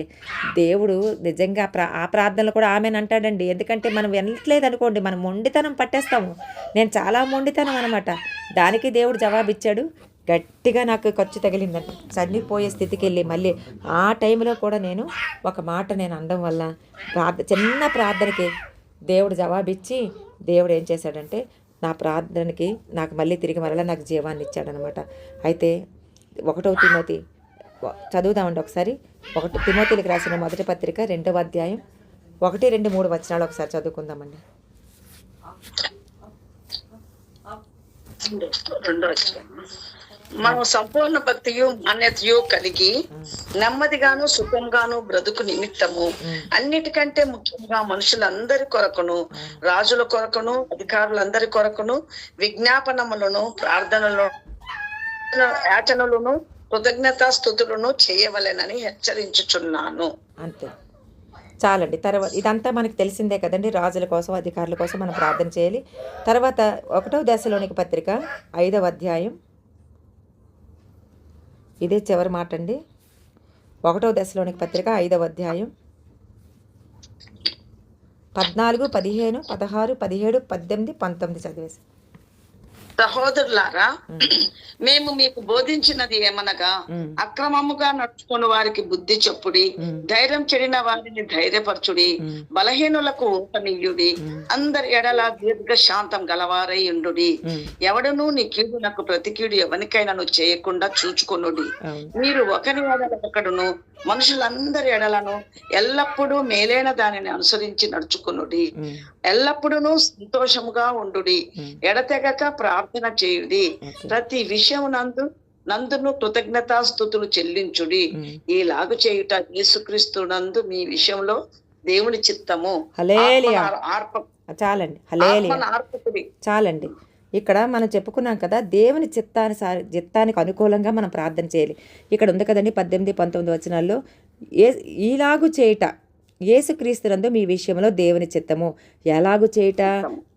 దేవుడు నిజంగా ఆ ప్రార్థనలు కూడా ఆమెను అంటాడండి. ఎందుకంటే మనం వెళ్ళట్లేదు అనుకోండి, మనం మొండితనం పట్టేస్తాము. నేను చాలా మొండితనం అనమాట. దానికి దేవుడు జవాబిచ్చాడు. గట్టిగా నాకు ఖర్చు తగిలిందంట, చనిపోయే స్థితికి వెళ్ళి మళ్ళీ ఆ టైంలో కూడా నేను ఒక మాట నేను అనడం వల్ల చిన్న ప్రార్థనకి దేవుడు జవాబిచ్చి దేవుడు ఏం చేశాడంటే నా ప్రార్థనకి నాకు మళ్ళీ తిరిగి మరలా నాకు జీవాన్ని ఇచ్చాడనమాట. అయితే 1వ తిమోతి చదువుదామండి ఒకసారి. 1 తిమోతిలకు రాసిన మొదటి పత్రిక 2వ అధ్యాయం 1, 2, 3 వచనాలు ఒకసారి చదువుకుందామండి. మనం సంపూర్ణ భక్తియు మాన్యతయు కలిగి నెమ్మదిగాను సుఖంగాను బ్రతుకు నిమిత్తము అన్నిటికంటే ముఖ్యంగా మనుషులందరి కొరకును, రాజుల కొరకును, అధికారులందరి కొరకును విజ్ఞాపనములను, ప్రార్థనలను, యాచనలను, కృతజ్ఞతాస్తుతులను చేయవలెనని హెచ్చరించుచున్నాను. అంతే చాలండి. తర్వాత ఇదంతా మనకి తెలిసిందే కదండి, రాజుల కోసం, అధికారుల కోసం మనం ప్రార్థన చేయాలి. తర్వాత 1వ దశలోనిక పత్రిక 5వ అధ్యాయం, ఇదే చివరి మాట అండి. 1వ దశలోనిక పత్రిక 5వ అధ్యాయం 14, 15, 16, 17, 18, 19 చదివేసి. సహోదరులారా, మేము మీకు బోధించినది ఏమనగా, అక్రమముగా నడుచుకుని వారికి బుద్ధి చెప్పుడి, ధైర్యం చెడిన వారిని ధైర్యపరచుడి, బలహీనులకు ఊపనీయుడి, అందరి ఎడల దీర్ఘ శాంతం గలవారై ఉండుడి. ఎవడును నీ కీడునకు ప్రతి కీడు ఎవరికైనా చేయకుండా చూచుకొనుడి. మీరు ఒకరి ఎడల ఒకడును మనుషులందరి ఎడలను ఎల్లప్పుడూ మేలైన దానిని అనుసరించి నడుచుకొనుడి. ఎల్లప్పుడూ సంతోషముగా ఉండుడి, ఎడతెగక ప్రార్థన చేయుడి, ప్రతి విషయం నందును కృతజ్ఞతాస్తుతులు చెల్లించుడి. ఈలాగు చేయుట యేసుక్రీస్తు నందు మీ విషయంలో దేవుని చిత్తము. చాలండి. ఇక్కడ మనం చెప్పుకున్నాం కదా, దేవుని చిత్తానికి అనుకూలంగా మనం ప్రార్థన చేయాలి. ఇక్కడ ఉంది కదండి 18, 19 వచనాల్లో, ఈలాగు చేయుట యేసుక్రీస్తునందు మీ విషయంలో దేవుని చిత్తము. ఎలాగు చేయుట?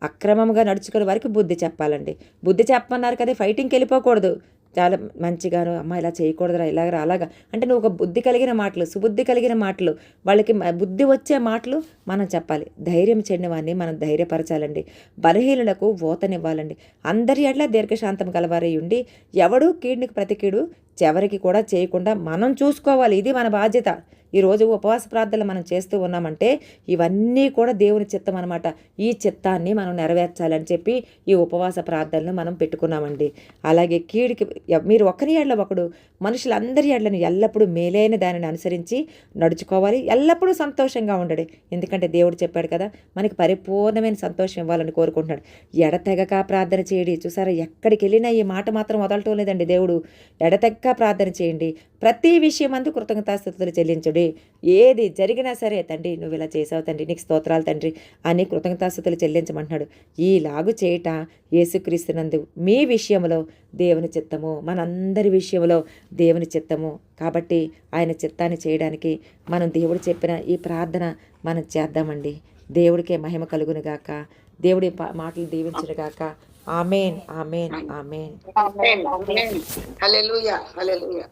అక్రమంగా నడుచుకునే వారికి బుద్ధి చెప్పాలండి. బుద్ధి చెప్పమన్నారు కదా, ఫైటింగ్కి వెళ్ళిపోకూడదు. చాలా మంచిగాను, అమ్మ ఇలా చేయకూడదురా, ఇలాగరా, అలాగా అంటే నువ్వు ఒక బుద్ధి కలిగిన మాటలు, సుబుద్ధి కలిగిన మాటలు, వాళ్ళకి బుద్ధి వచ్చే మాటలు మనం చెప్పాలి. ధైర్యం చెడిన వారిని మనం ధైర్యపరచాలండి. బలహీనులకు ఓతనివ్వాలండి. అందరి ఎడ్ల దీర్ఘశాంతం గలవారై ఉండి, ఎవడూ కీడునికి ప్రతి కీడు ఎవరికి కూడా చేయకుండా మనం చూసుకోవాలి. ఇది మన బాధ్యత. ఈరోజు ఉపవాస ప్రార్థనలు మనం చేస్తూ ఉన్నామంటే ఇవన్నీ కూడా దేవుని చిత్తం అనమాట. ఈ చిత్తాన్ని మనం నెరవేర్చాలని చెప్పి ఈ ఉపవాస ప్రార్థనలు మనం పెట్టుకున్నామండి. అలాగే కీడికి మీరు ఒకరి ఎడల ఒకడు మనుషులందరి ఎడలను ఎల్లప్పుడూ మేలైన దానిని అనుసరించి నడుచుకోవాలి. ఎల్లప్పుడూ సంతోషంగా ఉండడు. ఎందుకంటే దేవుడు చెప్పాడు కదా, మనకి పరిపూర్ణమైన సంతోషం ఇవ్వాలని కోరుకుంటున్నాడు. ఎడతెగక ప్రార్థన చేయండి. చూసారా, ఎక్కడికి వెళ్ళినా ఈ మాట మాత్రం వదలటం లేదండి దేవుడు. ఎడతెగక ప్రార్థన చేయండి, ప్రతి విషయం అందు కృతజ్ఞతాస్తుతులు చెల్లించుడి. ఏది జరిగినా సరే, తండ్రి నువ్వు ఇలా చేసావు తండ్రి, నీకు స్తోత్రాలు తండ్రి అని కృతజ్ఞతాస్తుతులు చెల్లించమంటున్నాడు. ఈలాగు చేయట యేసుక్రీస్తునందు మీ విషయంలో దేవుని చిత్తము, మనందరి విషయంలో దేవుని చిత్తము. కాబట్టి ఆయన చిత్తాన్ని చేయడానికి మనం దేవుడు చెప్పిన ఈ ప్రార్థన మనం చేద్దామండి. దేవుడికే మహిమ కలుగును గాక. దేవుడి మాటలు దీవించును గాక. ఆమేన్, ఆమేన్, ఆమేన్. హల్లెలూయా, హల్లెలూయా.